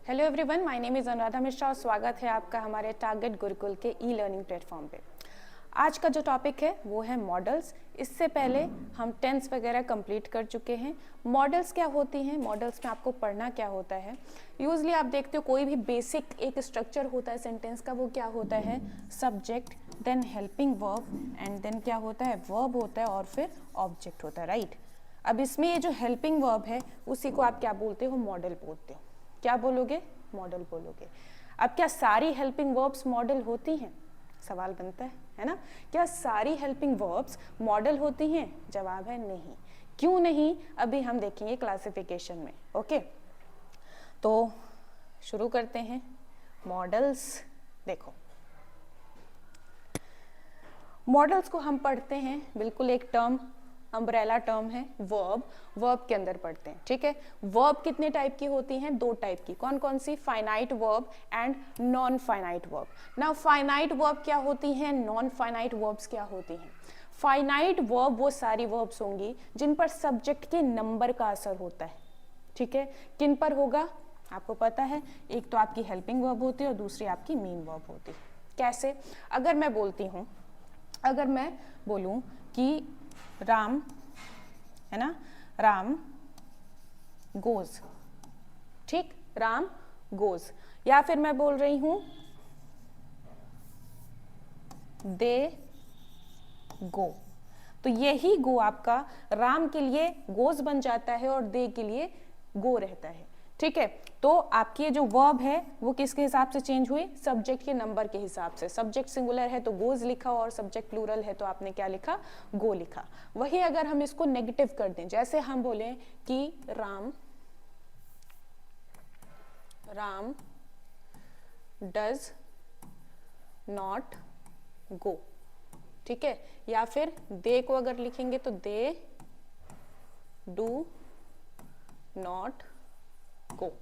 Hello everyone, my name is Anuradha Mishra और स्वागत है आपका हमारे टारगेट गुरुकुल के ई लर्निंग प्लेटफॉर्म पे। आज का जो टॉपिक है वो है मॉडल्स। इससे पहले हम टेंस वगैरह कंप्लीट कर चुके हैं। मॉडल्स क्या होती हैं, मॉडल्स में आपको पढ़ना क्या होता है। यूजली आप देखते हो कोई भी बेसिक एक स्ट्रक्चर होता है सेंटेंस का, वो क्या होता है, subject then helping verb and then क्या होता है, वर्ब होता है और फिर ऑब्जेक्ट होता है, राइट। अब इसमें ये जो हेल्पिंग वर्ब है उसी को आप क्या बोलते हो, मॉडल बोलते हो। क्या बोलोगे, मॉडल बोलोगे। अब क्या सारी हेल्पिंग वर्ब्स मॉडल होती हैं, सवाल बनता है ना। क्या सारी हेल्पिंग वर्ब्स मॉडल होती हैं? जवाब है नहीं। क्यों नहीं, अभी हम देखेंगे क्लासिफिकेशन में। ओके, तो शुरू करते हैं। मॉडल्स देखो, मॉडल्स को हम पढ़ते हैं, बिल्कुल एक टर्म अम्ब्रेला टर्म है वर्ब, वर्ब के अंदर पढ़ते हैं, ठीक है। वर्ब कितने टाइप की होती हैं, दो टाइप की। कौन कौन सी, finite verb and non finite verb. Now finite verb क्या होती हैं, नॉन फाइनाइट वर्ब्स क्या होती हैं। फाइनाइट वर्ब वो सारी वर्ब्स होंगी जिन पर सब्जेक्ट के नंबर का असर होता है, ठीक है। किन पर होगा आपको पता है, एक तो आपकी हेल्पिंग वर्ब होती है और दूसरी आपकी मेन वर्ब होती है। कैसे, अगर मैं बोलती हूँ, अगर मैं बोलूँ कि राम है ना, राम गोज, ठीक, राम गोज, या फिर मैं बोल रही हूं दे गो, तो यही गो आपका राम के लिए गोज बन जाता है और दे के लिए गो रहता है, ठीक है। तो आपकी ये जो वर्ब है वो किसके हिसाब से चेंज हुई, सब्जेक्ट के नंबर के हिसाब से। सब्जेक्ट सिंगुलर है तो गोज लिखा और सब्जेक्ट प्लूरल है तो आपने क्या लिखा, गो लिखा। वही अगर हम इसको नेगेटिव कर दें, जैसे हम बोलें कि राम डज नॉट गो, ठीक है। या फिर दे को अगर लिखेंगे तो दे डू नॉट गो,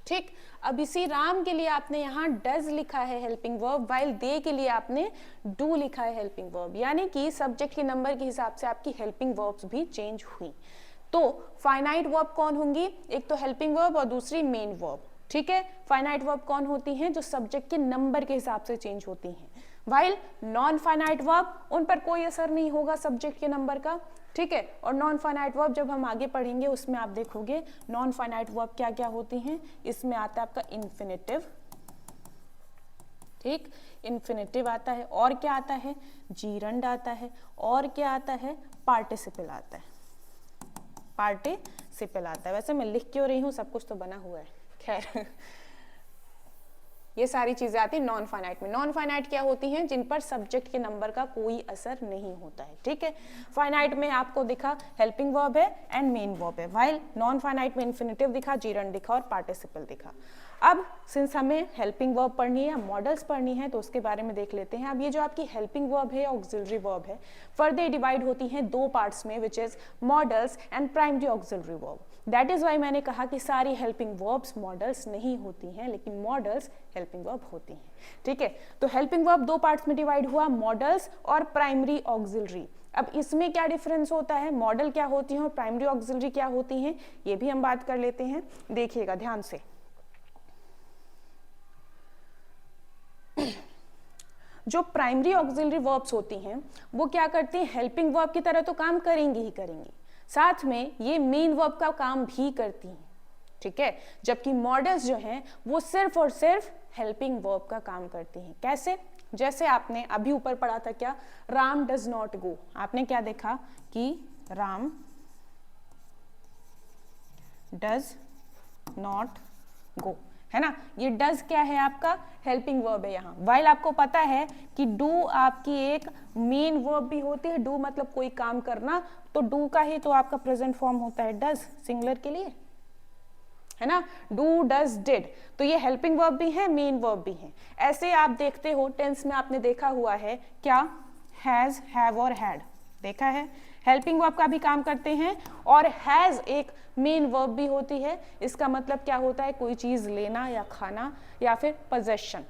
ठीक। अब इसी राम के लिए आपने यहाँ डज लिखा है हेल्पिंग वर्ब, वाइल दे के लिए आपने डू लिखा है हेल्पिंग वर्ब, यानी कि सब्जेक्ट के नंबर के हिसाब से आपकी हेल्पिंग वर्ब्स भी चेंज हुई। तो फाइनाइट वर्ब कौन होंगी, एक तो हेल्पिंग वर्ब और दूसरी मेन वर्ब, ठीक है। फाइनाइट वर्ब कौन होती हैं, जो सब्जेक्ट के नंबर के हिसाब से चेंज होती हैं। वाइल नॉन फाइनाइट वर्ब, उन पर कोई असर नहीं होगा सब्जेक्ट के नंबर का, ठीक है। और नॉन फाइनाइट वर्ब जब हम आगे पढ़ेंगे उसमें आप देखोगे नॉन फाइनाइट वर्ब क्या क्या होती हैं। इसमें आता है आपका इन्फिनेटिव, ठीक, इन्फिनेटिव आता है, और क्या आता है, जीरंड आता है, और क्या आता है, पार्टिसिपल आता है, पार्टिसिपल आता है। वैसे मैं लिख क्यों रही हूँ, सब कुछ तो बना हुआ है, खैर ये सारी चीजें आती है नॉन फाइनाइट में। नॉन फाइनाइट क्या होती हैं, जिन पर सब्जेक्ट के नंबर का कोई असर नहीं होता है, ठीक है। फाइनाइट में आपको दिखा हेल्पिंग वर्ब है एंड मेन वर्ब है, वाइल नॉन फाइनाइट में इन्फिनेटिव दिखा, जीरंड दिखा और पार्टिसिपल दिखा। अब सिंस हमें हेल्पिंग वर्ब पढ़नी है या मॉडल्स पढ़नी है तो उसके बारे में देख लेते हैं। अब ये जो आपकी हेल्पिंग वर्ब है, ऑक्सिलरी वर्ब है, फर्दर डिवाइड होती हैं दो पार्ट्स में, which is modals and primary auxiliary verb. That is why मैंने कहा कि सारी हेल्पिंग वर्ब्स मॉडल्स नहीं होती हैं, लेकिन मॉडल्स हेल्पिंग वर्ब होती हैं, ठीक है। तो हेल्पिंग वर्ब दो पार्ट्स में डिवाइड हुआ, मॉडल्स और प्राइमरी ऑक्सिलरी। अब इसमें क्या डिफरेंस होता है, मॉडल क्या होती है और प्राइमरी ऑक्सिलरी क्या होती हैं, ये भी हम बात कर लेते हैं, देखिएगा ध्यान से। जो प्राइमरी ऑक्सिलरी वर्ब्स होती हैं वो क्या करती हैं, हेल्पिंग वर्ब की तरह तो काम करेंगी ही करेंगी, साथ में ये मेन वर्ब का काम भी करती हैं, ठीक है। जबकि मॉडल्स जो हैं वो सिर्फ और सिर्फ हेल्पिंग वर्ब का काम करती हैं। कैसे, जैसे आपने अभी ऊपर पढ़ा था क्या, राम डज नॉट गो, आपने क्या देखा कि राम डज नॉट गो, है ना। ये डज क्या है, आपका हेल्पिंग वर्ब है यहाँ। वाइल आपको पता है कि डू आपकी एक मेन वर्ब भी होती है, डू मतलब कोई काम करना, तो डू का ही तो आपका प्रेजेंट फॉर्म होता है डज, सिंगुलर के लिए, है ना, डू डज डिड। तो ये हेल्पिंग वर्ब भी है, मेन वर्ब भी है। ऐसे आप देखते हो टेंस में आपने देखा हुआ है क्या, हैज, हैव और हैड देखा है, हेल्पिंग वर्ब का भी काम करते हैं, और हैज एक मेन वर्ब भी होती है। इसका मतलब क्या होता है, कोई चीज लेना या खाना या फिर पोजेशन,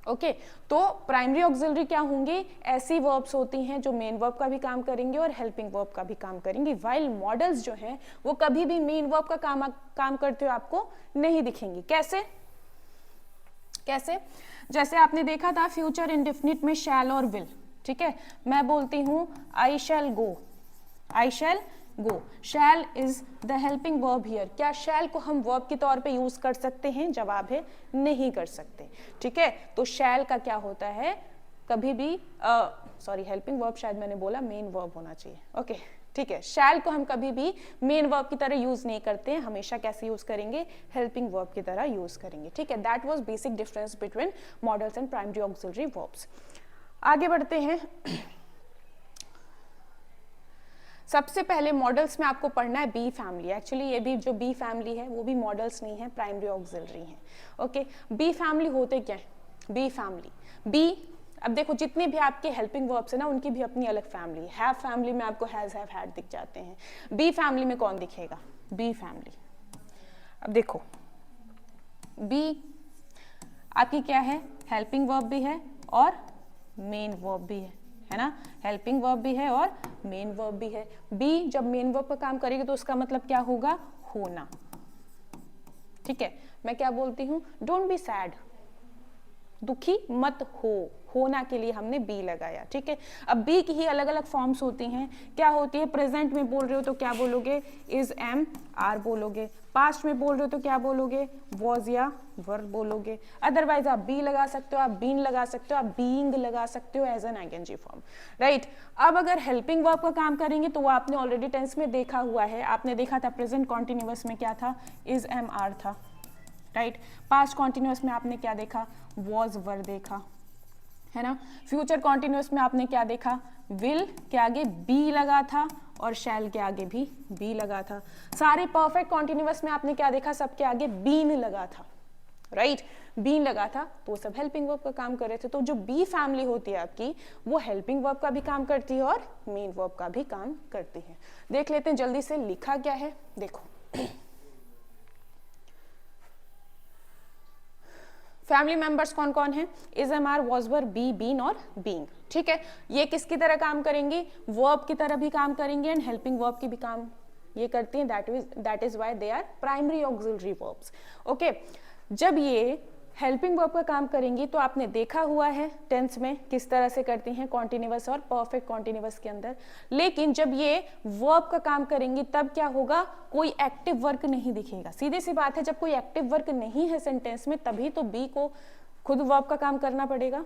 ओके। तो प्राइमरी ऑक्सिलरी क्या होंगी, ऐसी वर्ब्स होती हैं जो मेन वर्ब का भी काम करेंगे और हेल्पिंग वर्ब का भी काम करेंगी, वाइल मॉडल्स जो हैं वो कभी भी मेन वर्ब का काम करते हुए आपको नहीं दिखेंगी। कैसे, कैसे? जैसे आपने देखा था फ्यूचर इंडेफिनिट में शैल और विल, ठीक है, मैं बोलती हूँ I shall go, I shall go, shall is the helping verb here. क्या शैल को हम वर्ब के तौर पे यूज कर सकते हैं? जवाब है नहीं कर सकते, ठीक है। तो शैल का क्या होता है, कभी भी सॉरी हेल्पिंग वर्ब शायद मैंने बोला मेन वर्ब होना चाहिए, ओके ठीक है। शैल को हम कभी भी मेन वर्ब की तरह यूज नहीं करते हैं, हमेशा कैसे यूज करेंगे? हेल्पिंग वर्ब की तरह यूज करेंगे, ठीक है। That was basic difference between models and primary auxiliary verbs. आगे बढ़ते हैं। सबसे पहले मॉडल्स में आपको पढ़ना है बी फैमिली। एक्चुअली ये भी जो बी फैमिली है वो भी मॉडल्स नहीं है, प्राइमरी ऑक्सिलरी है, ओके। बी फैमिली होते क्या है? बी फैमिली, बी, अब देखो जितने भी आपके हेल्पिंग वर्ब्स है ना उनकी भी अपनी अलग फैमिली है। हैव फैमिली में आपको हैज, हैव, हैड दिख जाते हैं, बी फैमिली में कौन दिखेगा? Be family. अब देखो बी आपकी क्या है? हेल्पिंग वर्ब भी है और मेन वर्ब भी है ना, हेल्पिंग वर्ब भी है और मेन वर्ब भी है। बी जब मेन वर्ब पर काम करेगी तो उसका मतलब क्या होगा? होना, ठीक है। मैं क्या बोलती हूँ? डोंट बी सैड, दुखी मत हो, होना के लिए हमने बी लगाया, ठीक है। अब बी की ही अलग अलग फॉर्म्स होती हैं। क्या होती है? प्रेजेंट में बोल रहे हो तो क्या बोलोगे? इज, एम, आर बोलोगे। पास्ट में बोल रहे हो तो क्या बोलोगे? वॉज या वर बोलोगे। अदरवाइज आप बी लगा सकते हो, आप बीन लगा सकते हो, आप बीइंग लगा सकते हो as an ING form, right. अब अगर हेल्पिंग वर्ब का काम करेंगे तो वो आपने ऑलरेडी टेंस में देखा हुआ है। आपने देखा था प्रेजेंट कॉन्टिन्यूअस में क्या था? इज, एम, आर था, राइट। पास्ट कॉन्टिन्यूअस में आपने क्या देखा? वॉज, वर देखा, है ना। फ्यूचर कॉन्टिन्यूअस में आपने क्या देखा? विल के आगे बी लगा था और शैल के आगे भी बी लगा था। सारे परफेक्ट कॉन्टिन्यूअस में आपने क्या देखा? सबके आगे बीन लगा था, राइट, बीन लगा था, तो सब हेल्पिंग वर्ब का काम कर रहे थे। तो जो बी फैमिली होती है आपकी वो हेल्पिंग वर्ब का भी काम करती है और मेन वर्ब का भी काम करती है। देख लेते हैं जल्दी से लिखा क्या है, देखो फैमिली मेंबर्स कौन कौन है? Is, am, are, was, were, be, been और बीइंग, ठीक है। ये किसकी तरह काम करेंगे? वर्ब की तरह भी काम करेंगे एंड हेल्पिंग वर्ब की भी काम ये करती हैं। That is why they are primary auxiliary verbs, okay. जब ये हेल्पिंग वर्ब का काम करेंगी तो आपने देखा हुआ है टेंस में किस तरह से करती हैं, कॉन्टिन्यूअस और परफेक्ट कॉन्टिन्यूअस के अंदर। लेकिन जब ये वर्ब का काम करेंगी तब क्या होगा? कोई एक्टिव वर्क नहीं दिखेगा। सीधी सी बात है, जब कोई एक्टिव वर्क नहीं है सेंटेंस में तभी तो बी को खुद वर्ब का काम करना पड़ेगा,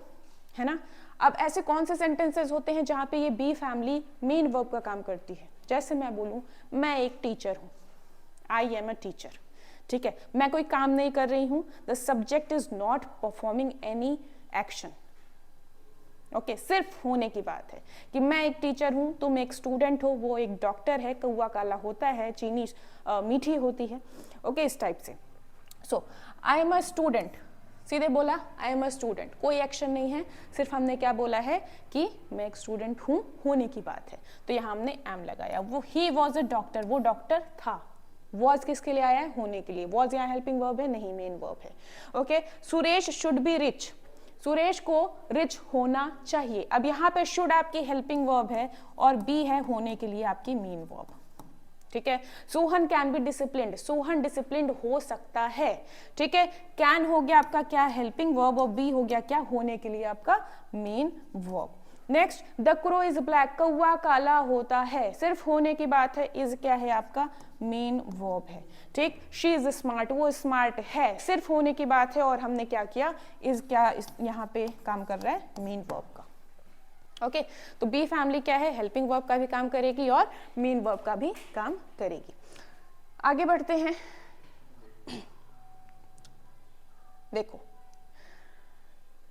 है ना। अब ऐसे कौन से सेंटेंसेस होते हैं जहां पे ये बी फैमिली मेन वर्ब का काम करती है? जैसे मैं बोलूं मैं एक टीचर हूं, आई एम अ टीचर, ठीक है। मैं कोई काम नहीं कर रही हूं, the subject is not performing any action, okay. सिर्फ होने की बात है कि मैं एक टीचर हूं, तुम एक स्टूडेंट हो, वो एक डॉक्टर है, कौवा काला होता है, चीनी मीठी होती है, ओके, इस टाइप से। सो आई एम अ स्टूडेंट, सीधे बोला आई एम अ स्टूडेंट, कोई एक्शन नहीं है, सिर्फ हमने क्या बोला है कि मैं एक स्टूडेंट हूं, होने की बात है, तो यहाँ हमने एम लगाया। वो ही वॉज अ डॉक्टर, वो डॉक्टर था। वॉज किसके लिए आया है? होने के लिए। वॉज यहाँ हेल्पिंग वर्ब है? नहीं, मेन वर्ब है, okay. Suresh should be rich, Suresh को रिच होना चाहिए। अब यहाँ पे शुड आपकी हेल्पिंग वर्ब है और बी है होने के लिए आपकी मेन वर्ब, ठीक है। Sohan can be disciplined, Sohan disciplined हो सकता है, ठीक है। कैन हो गया आपका क्या? हेल्पिंग वर्ब और बी हो गया क्या? होने के लिए आपका main verb. Next, the crow is black, कौवा काला होता है, सिर्फ होने की बात है, इज क्या है आपका? मेन वर्ब है, ठीक। शी इज स्मार्ट, वो स्मार्ट है, सिर्फ होने की बात है और हमने क्या किया? इज क्या यहाँ पे काम कर रहा है? मेन वर्ब का, ओके। तो बी फैमिली क्या है? हेल्पिंग वर्ब का भी काम करेगी और मेन वर्ब का भी काम करेगी। आगे बढ़ते हैं, देखो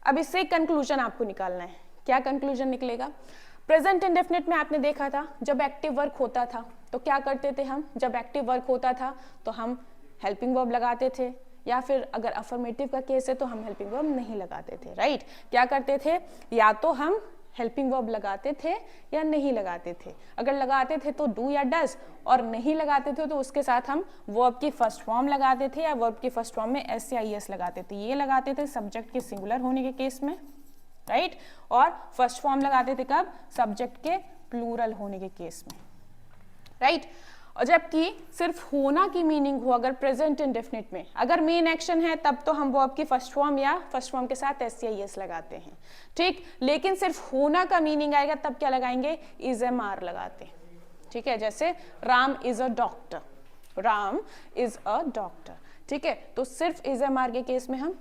अब इससे कंक्लूजन आपको निकालना है। क्या कंक्लूजन निकलेगा? प्रेजेंट इंडेफिनिट में आपने देखा था जब एक्टिव वर्क होता था तो क्या करते थे हम? जब एक्टिव वर्क होता था तो हम हेल्पिंग वर्ब लगाते थे, या फिर अगर अफर्मेटिव का केस है तो हम हेल्पिंग वर्ब नहीं लगाते थे, राइट। क्या करते थे? या तो हम हेल्पिंग वर्ब लगाते थे या नहीं लगाते थे। अगर लगाते थे तो डू या डज, और नहीं लगाते थे तो उसके साथ हम वर्ब की फर्स्ट फॉर्म लगाते थे या वर्ब की फर्स्ट फॉर्म में एस या ईएस लगाते थे। ये लगाते थे सब्जेक्ट के सिंगुलर होने के केस में, राइट। और फर्स्ट फॉर्म लगाते थे कब? सब्जेक्ट के प्लूरल होने के केस में, राइट। और जबकि सिर्फ होना की मीनिंग हो अगर प्रेजेंट इंडेफिनिट में, अगर मेन एक्शन है तब तो हम वर्ब की फर्स्ट फॉर्म या फर्स्ट फॉर्म के साथ एस या एस लगाते हैं, ठीक। लेकिन सिर्फ होना का मीनिंग आएगा तब क्या लगाएंगे, इज एम आर लगाते हैं, ठीक है। जैसे Ram is a doctor, Ram is a doctor, ठीक है। तो सिर्फ इज एम आर के केस में हम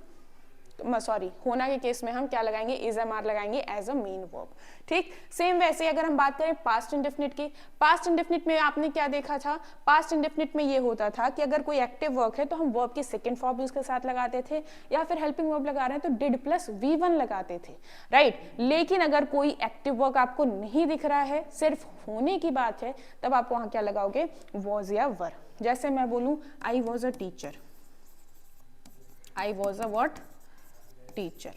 होना के केस में हम क्या लगाएंगे, इज एम आर लगाएंगे एज अ मेन वर्ब, ठीक। सेम वैसे अगर हम बात करें पास्ट इंडेफिनिट की, पास्ट इंडेफिनिट में आपने क्या देखा था, पास्ट इंडेफिनिट में ये होता था कि अगर कोई एक्टिव वर्क है तो हम वर्ब की सेकंड फॉर्म उसके साथ लगाते थे, या फिर हेल्पिंग वर्ब लगा रहे हैं तो डिड प्लस V1 लगाते थे, राइट। लेकिन अगर कोई एक्टिव वर्क आपको नहीं दिख रहा है, सिर्फ होने की बात है, तब आप वहां क्या लगाओगे, वॉज या वर। जैसे मैं बोलूं I was a teacher, I was a what, teacher,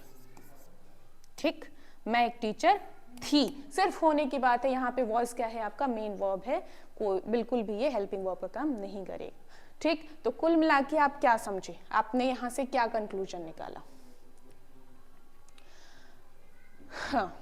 ठीक। मैं एक टीचर थी, सिर्फ होने की बात है, यहाँ पे वॉज क्या है आपका मेन वर्ब है, कोई बिल्कुल भी ये हेल्पिंग वर्ब का काम नहीं करेगा, ठीक। तो कुल मिला के आप क्या समझे, आपने यहां से क्या कंक्लूजन निकाला, हाँ,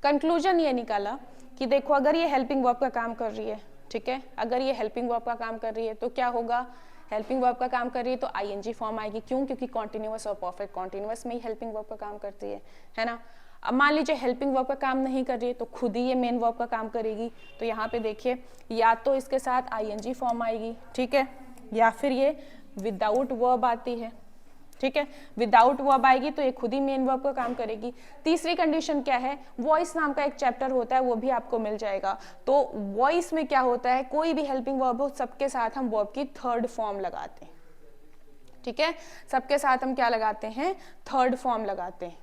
कंक्लूजन ये निकाला कि देखो अगर ये हेल्पिंग वर्ब का काम कर रही है, ठीक है, अगर ये हेल्पिंग वर्ब का काम कर रही है तो क्या होगा, हेल्पिंग वर्ब का काम कर रही है तो आईएनजी फॉर्म आएगी, क्यों, क्योंकि कॉन्टिन्यूअस और परफेक्ट कॉन्टिन्यूअस में ही हेल्पिंग वर्ब का काम करती है ना। अब मान लीजिए हेल्पिंग वर्ब का काम नहीं कर रही है तो खुद ही ये मेन वर्ब का काम करेगी, तो यहाँ पे देखिए या तो इसके साथ आईएनजी फॉर्म आएगी, ठीक है, या फिर ये विदाउट वर्ब आती है, ठीक है, विदाउट वर्ब आएगी तो ये खुद ही मेन वर्ब का काम करेगी। तीसरी कंडीशन क्या है, वॉइस नाम का एक चैप्टर होता है, वो भी आपको मिल जाएगा। तो वॉइस में क्या होता है, कोई भी हेल्पिंग वर्ब हो सबके साथ हम वर्ब की थर्ड फॉर्म लगाते हैं, ठीक है, सबके साथ हम क्या लगाते हैं, थर्ड फॉर्म लगाते हैं,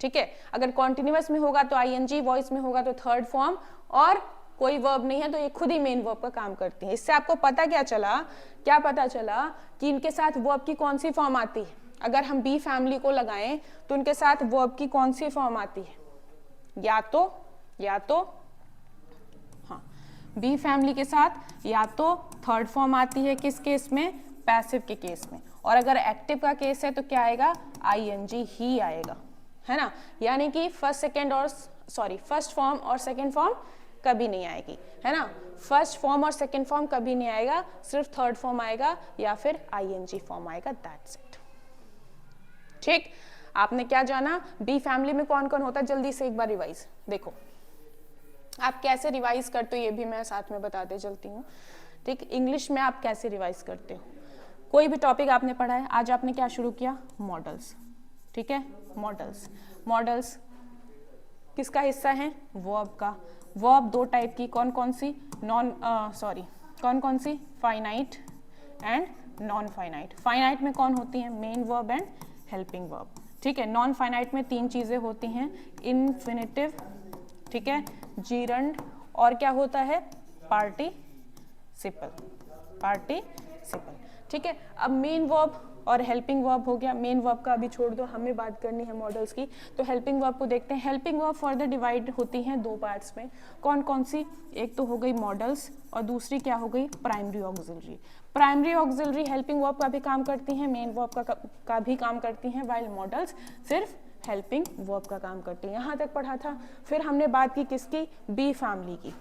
ठीक है। अगर कॉन्टिन्यूअस में होगा तो आईएनजी, वॉइस में होगा तो थर्ड फॉर्म, और कोई वर्ब नहीं है तो ये खुद ही मेन वर्ब का काम करती है। इससे आपको पता क्या चला, क्या पता चला कि इनके साथ वर्ब की कौन सी फॉर्म आती है, अगर हम बी फैमिली को लगाएं तो इनके साथ वर्ब की कौन सी फॉर्म आती है, या तो हाँ, बी फैमिली के साथ या तो थर्ड फॉर्म आती है, किस केस में, पैसिव के केस में, और अगर एक्टिव का केस है तो क्या आएगा, आईएनजी ही आएगा, है ना। यानी कि फर्स्ट फॉर्म और सेकेंड फॉर्म कभी नहीं आएगी, है ना, फर्स्ट फॉर्म और सेकेंड फॉर्म कभी नहीं आएगा, सिर्फ थर्ड फॉर्म आएगा या फिर आईएनजी फॉर्म आएगा, दैट्स इट, ठीक। आपने क्या जाना, बी फैमिली में कौन कौन होता है, जल्दी से एक बार रिवाइज देखो, आप कैसे रिवाइज करते हो ये भी मैं साथ में बताते चलती हूँ, ठीक। इंग्लिश में आप कैसे रिवाइज करते हो, कोई भी टॉपिक आपने पढ़ा है, आज आपने क्या शुरू किया, मॉडल्स, ठीक है, मॉडल्स किसका हिस्सा है, वर्ब का। वर्ब दो टाइप की, कौन कौन सी, कौन कौन सी, finite and non finite. Finite में कौन होती है, main verb and helping verb, ठीक है। नॉन फाइनाइट में तीन चीजें होती हैं, इन्फिनिटिव, ठीक है, जीरंड, और क्या होता है, पार्टिसिपल, ठीक है। अब मेन वर्ब और हेल्पिंग वर्ब हो गया, मेन वर्ब का अभी छोड़ दो, हमें बात करनी है मॉडल्स की, तो हेल्पिंग वर्ब को देखते हैं। हेल्पिंग वर्ब फर्दर डिवाइड होती हैं दो पार्ट्स में, कौन कौन सी, एक तो हो गई मॉडल्स और दूसरी क्या हो गई, primary auxiliary. Primary auxiliary helping verb का भी काम करती हैं, मेन वर्ब का भी काम करती हैं, वाइल मॉडल्स सिर्फ हेल्पिंग वर्ब का काम करती हैं। यहाँ तक पढ़ा था। फिर हमने बात की किसकी, बी फैमिली की।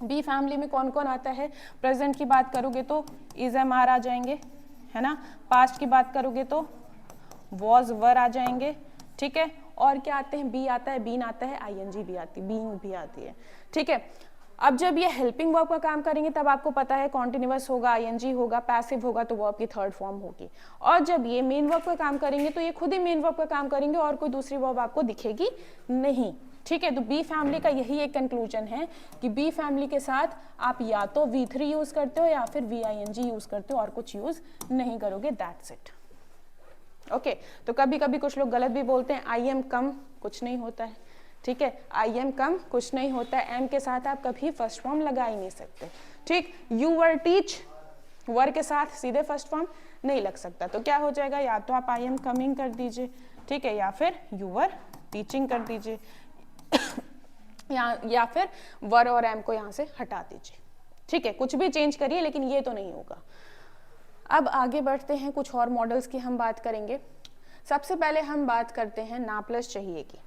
बी फैमिली में कौन कौन आता है, प्रेजेंट की बात करोगे तो इज एम आर आ जाएंगे, है ना, पास्ट की बात करोगे तो वॉज वर आ जाएंगे, ठीक है, और क्या आते हैं, बी आता है, बीन आता है, आईएनजी भी आती है, बीइंग भी आती है, ठीक है। अब जब ये हेल्पिंग वर्ब का काम करेंगे तब आपको पता है कॉन्टिन्यूअस होगा, आईएनजी होगा, पैसिव होगा तो वर्ब की थर्ड फॉर्म होगी, और जब ये मेन वर्ब का काम करेंगे तो ये खुद ही मेन वर्ब का काम करेंगे और कोई दूसरी वर्ब आपको दिखेगी नहीं, ठीक है। तो बी फैमिली का यही एक कंक्लूजन है कि बी फैमिली के साथ आप या तो V3 यूज करते हो या फिर VING यूज करते हो और कुछ यूज नहीं करोगे, दैट्स इट, ओके। तो कभी कभी कुछ लोग गलत भी बोलते हैं, आई एम कम कुछ नहीं होता है, ठीक है, आई एम कम कुछ नहीं होता है, एम के साथ आप कभी फर्स्ट फॉर्म लगा ही नहीं सकते, ठीक। यू वर टीच, वर के साथ सीधे फर्स्ट फॉर्म नहीं लग सकता, तो क्या हो जाएगा, या तो आप आई एम कमिंग कर दीजिए, ठीक है, या फिर यू वर टीचिंग कर दीजिए या फिर वर और एम को यहां से हटा दीजिए, ठीक है, कुछ भी चेंज करिए लेकिन ये तो नहीं होगा। अब आगे बढ़ते हैं, कुछ और मॉडल्स की हम बात करेंगे। सबसे पहले हम बात करते हैं ना प्लस चाहिए की।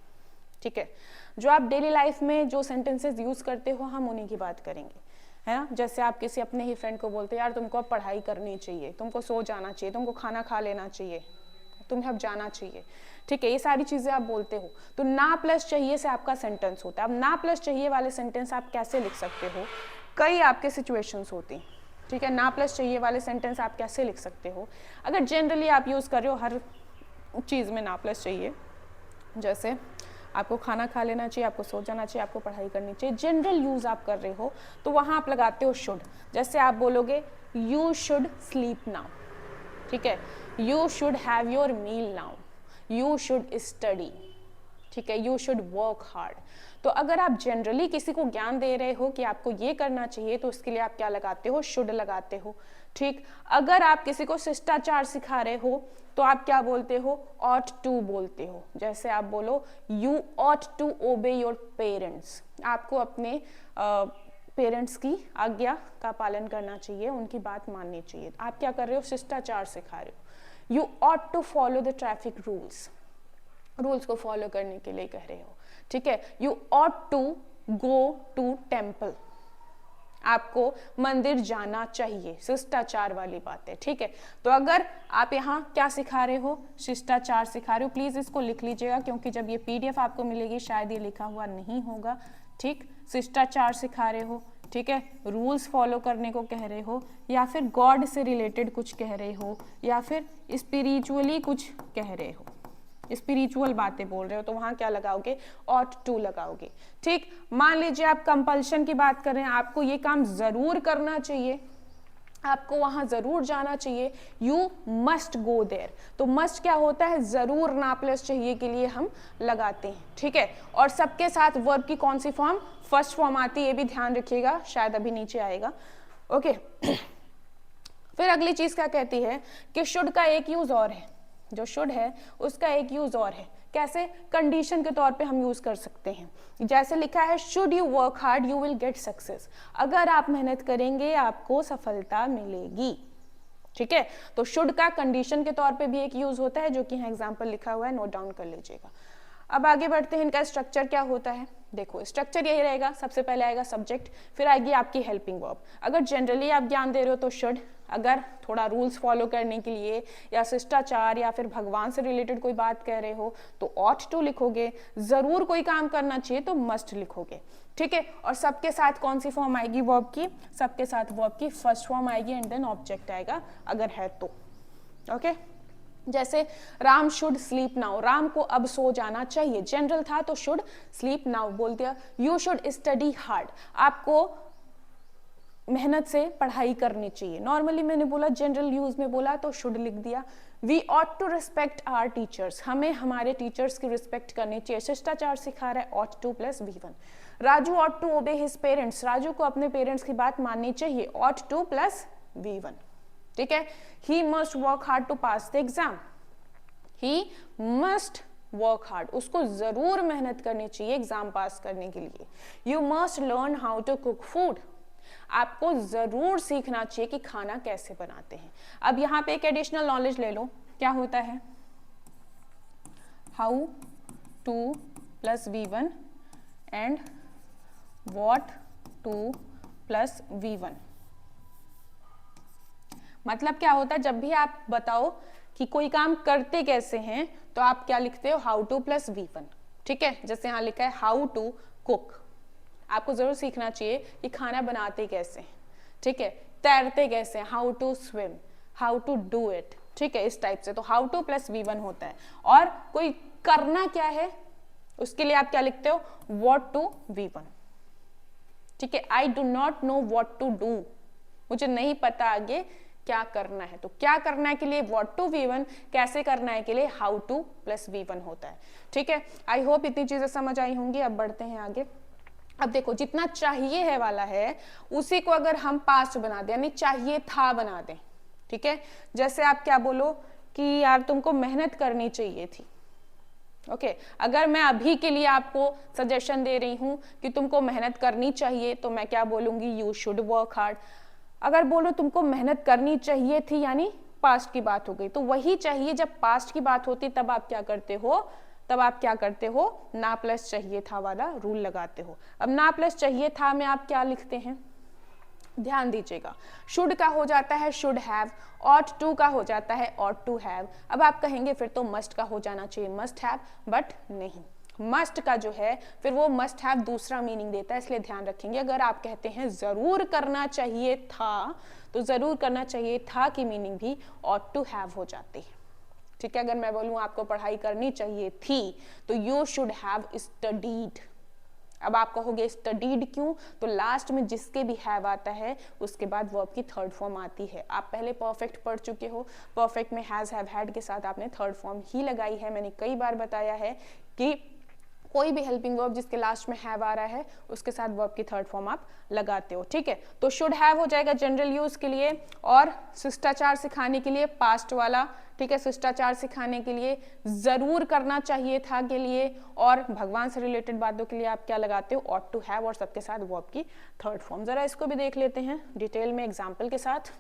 ठीक है। जो आप डेली लाइफ में जो सेंटेंसेस यूज करते हो हम उन्हीं की बात करेंगे, है ना। जैसे आप किसी अपने ही फ्रेंड को बोलते हैं यार तुमको अब पढ़ाई करनी चाहिए, तुमको सो जाना चाहिए, तुमको खाना खा लेना चाहिए, तुम्हें अब जाना चाहिए, ठीक है, ये सारी चीजें आप बोलते हो। तो ना प्लस चाहिए से आपका सेंटेंस होता है। अब ना प्लस चाहिए वाले सेंटेंस आप कैसे लिख सकते हो, कई आपके सिचुएशंस होती हैं, ठीक है। ना प्लस चाहिए वाले सेंटेंस आप कैसे लिख सकते हो, अगर जनरली आप यूज कर रहे हो हर चीज में ना प्लस चाहिए, जैसे आपको खाना खा लेना चाहिए, आपको सो जाना चाहिए, आपको पढ़ाई करनी चाहिए, जनरल यूज आप कर रहे हो तो वहां आप लगाते हो शुड। जैसे आप बोलोगे यू शुड स्लीप नाउ, ठीक है, you should have your meal now, you should study, ठीक है, यू शुड वर्क हार्ड। तो अगर आप जनरली किसी को ज्ञान दे रहे हो कि आपको ये करना चाहिए तो उसके लिए आप क्या लगाते हो, शुड लगाते हो, ठीक। अगर आप किसी को शिष्टाचार सिखा रहे हो तो आप क्या बोलते हो, ought to बोलते हो। जैसे आप बोलो you ought to obey your parents, आपको अपने पेरेंट्स की आज्ञा का पालन करना चाहिए, उनकी बात माननी चाहिए। आप क्या कर रहे हो, शिष्टाचार सिखा रहे हो। You ought to follow the traffic rules, rules को फॉलो करने के लिए कह रहे हो, ठीक है। You ought to go to temple, आपको मंदिर जाना चाहिए, शिष्टाचार वाली बात है, ठीक है। तो अगर आप यहाँ क्या सिखा रहे हो, शिष्टाचार सिखा रहे हो, प्लीज इसको लिख लीजिएगा क्योंकि जब ये पीडीएफ आपको मिलेगी शायद ये लिखा हुआ नहीं होगा, ठीक। शिष्टाचार सिखा रहे हो, ठीक है, रूल्स फॉलो करने को कह रहे हो, या फिर गॉड से रिलेटेड कुछ कह रहे हो, या फिर स्पिरिचुअली कुछ कह रहे हो, स्पिरिचुअल बातें बोल रहे हो, तो वहां क्या लगाओगे, ought to लगाओगे, ठीक। मान लीजिए आप कंपल्शन की बात कर रहे हैं, आपको ये काम जरूर करना चाहिए, आपको वहां जरूर जाना चाहिए, यू मस्ट गो देयर। तो मस्ट क्या होता है, जरूर ना प्लस चाहिए के लिए हम लगाते हैं, ठीक है। और सबके साथ वर्ब की कौन सी फॉर्म, फर्स्ट फॉर्म आती है, ये भी ध्यान रखिएगा, शायद अभी नीचे आएगा, ओके। फिर अगली चीज क्या कहती है कि शुड का एक यूज और है, जो शुड है उसका एक यूज और है, कैसे, कंडीशन के तौर पे हम यूज कर सकते हैं। जैसे लिखा है should you work hard you will get success, अगर आप मेहनत करेंगे आपको सफलता मिलेगी, ठीक है। तो शुड का कंडीशन के तौर पे भी एक यूज होता है, जो कि यहाँ एग्जाम्पल लिखा हुआ है, नोट डाउन कर लीजिएगा। अब आगे बढ़ते हैं, इनका स्ट्रक्चर क्या होता है। देखो स्ट्रक्चर यही रहेगा, सबसे पहले आएगा सब्जेक्ट, फिर आएगी आपकी हेल्पिंग वर्ब। अगर जनरली आप ज्ञान दे रहे हो तो शुड, अगर थोड़ा रूल्स फॉलो करने के लिए या शिष्टाचार या फिर भगवान से रिलेटेड कोई बात कह रहे हो तो ought to लिखोगे, जरूर कोई काम करना चाहिए तो must लिखोगे, ठीक है। और सबके साथ कौन सी फॉर्म आएगी वर्ब की, सबके साथ वर्ब की फर्स्ट फॉर्म आएगी एंड देन ऑब्जेक्ट आएगा अगर है तो, ओके। जैसे Ram should sleep now, Ram को अब सो जाना चाहिए, जनरल था तो शुड स्लीप नाउ बोल दिया। यू शुड स्टडी हार्ड, आपको मेहनत से पढ़ाई करनी चाहिए, नॉर्मली मैंने बोला जनरल यूज में बोला तो शुड लिख दिया। We ought to respect our teachers, हमें हमारे टीचर्स की रिस्पेक्ट करनी चाहिए, शिष्टाचार सिखा रहा है ought to plus V1। Raju ought to obey his parents, Raju को अपने पेरेंट्स की बात माननी चाहिए, ought to प्लस V1, ठीक है। he must work hard to pass the exam, he must work hard, उसको जरूर मेहनत करनी चाहिए एग्जाम पास करने के लिए। You must learn how to cook food, आपको जरूर सीखना चाहिए कि खाना कैसे बनाते हैं। अब यहाँ पे एक एडिशनल नॉलेज ले लो, क्या होता है, how two plus V1 and what two plus V1। मतलब क्या होता है, जब भी आप बताओ कि कोई काम करते कैसे हैं तो आप क्या लिखते हो, हाउ टू प्लस V1, ठीक है। जैसे यहाँ लिखा है हाउ टू कुक, आपको जरूर सीखना चाहिए कि खाना बनाते कैसे हैं, ठीक है, तैरते कैसे हैं, how to swim, how to do it, ठीक है, इस टाइप से। तो हाउ टू प्लस V1 होता है। और कोई करना क्या है उसके लिए आप क्या लिखते हो, व्हाट टू V1, ठीक है। I do not know what to do, मुझे नहीं पता आगे क्या करना है, तो क्या करना है के लिए व्हाट टू V1, कैसे करना है के लिए हाउ टू प्लस V1 होता है, ठीक है। आई होप इतनी चीजें समझ आई होंगी। अब बढ़ते हैं आगे। अब देखो जितना चाहिए है वाला है उसी को अगर हम पास्ट बना दें, यानी चाहिए था बना दें, ठीक है। जैसे आप क्या बोलो कि यार तुमको मेहनत करनी चाहिए थी, ओके। अगर मैं अभी के लिए आपको सजेशन दे रही हूं कि तुमको मेहनत करनी चाहिए तो मैं क्या बोलूंगी, यू शुड वर्क हार्ड। अगर बोलो तुमको मेहनत करनी चाहिए थी यानी पास्ट की बात हो गई, तो वही चाहिए जब पास्ट की बात होती तब आप क्या करते हो, तब आप क्या करते हो, ना प्लस चाहिए था वाला रूल लगाते हो। अब ना प्लस चाहिए था में आप क्या लिखते हैं, ध्यान दीजिएगा, शुड का हो जाता है शुड हैव, ऑट टू का हो जाता है ऑट टू हैव। अब आप कहेंगे फिर तो मस्ट का हो जाना चाहिए मस्ट हैव, बट नहीं, मस्ट का जो है फिर वो मस्ट हैव दूसरा मीनिंग देता है, इसलिए ध्यान रखेंगे। अगर आप कहते हैं जरूर करना चाहिए था, तो जरूर करना चाहिए था की मीनिंग भी ऑट टू हैव हो जाती है। ठीक है, अगर मैं बोलूं आपको पढ़ाई करनी चाहिए थी, तो यू शुड हैव स्टडीड। अब आप कहोगे स्टडीड क्यों, तो लास्ट में जिसके भी हैव आता है उसके बाद वर्ब की थर्ड फॉर्म आती है। आप पहले परफेक्ट पढ़ चुके हो, परफेक्ट में हैज हैव हैड के साथ आपने थर्ड फॉर्म ही लगाई है। मैंने कई बार बताया है कि कोई भी हेल्पिंग वर्ब जिसके लास्ट में हैव आ रहा है उसके साथ वर्ब की थर्ड फॉर्म आप लगाते हो। ठीक है, तो शुड हैव हो जाएगा जनरल यूज के लिए, और शिष्टाचार सिखाने के लिए पास्ट वाला। ठीक है, शिष्टाचार सिखाने के लिए, जरूर करना चाहिए था के लिए, और भगवान से रिलेटेड बातों के लिए आप क्या लगाते हो, ऑट टू हैव, और सबके साथ वर्ब की थर्ड फॉर्म। जरा इसको भी देख लेते हैं डिटेल में एग्जाम्पल के साथ।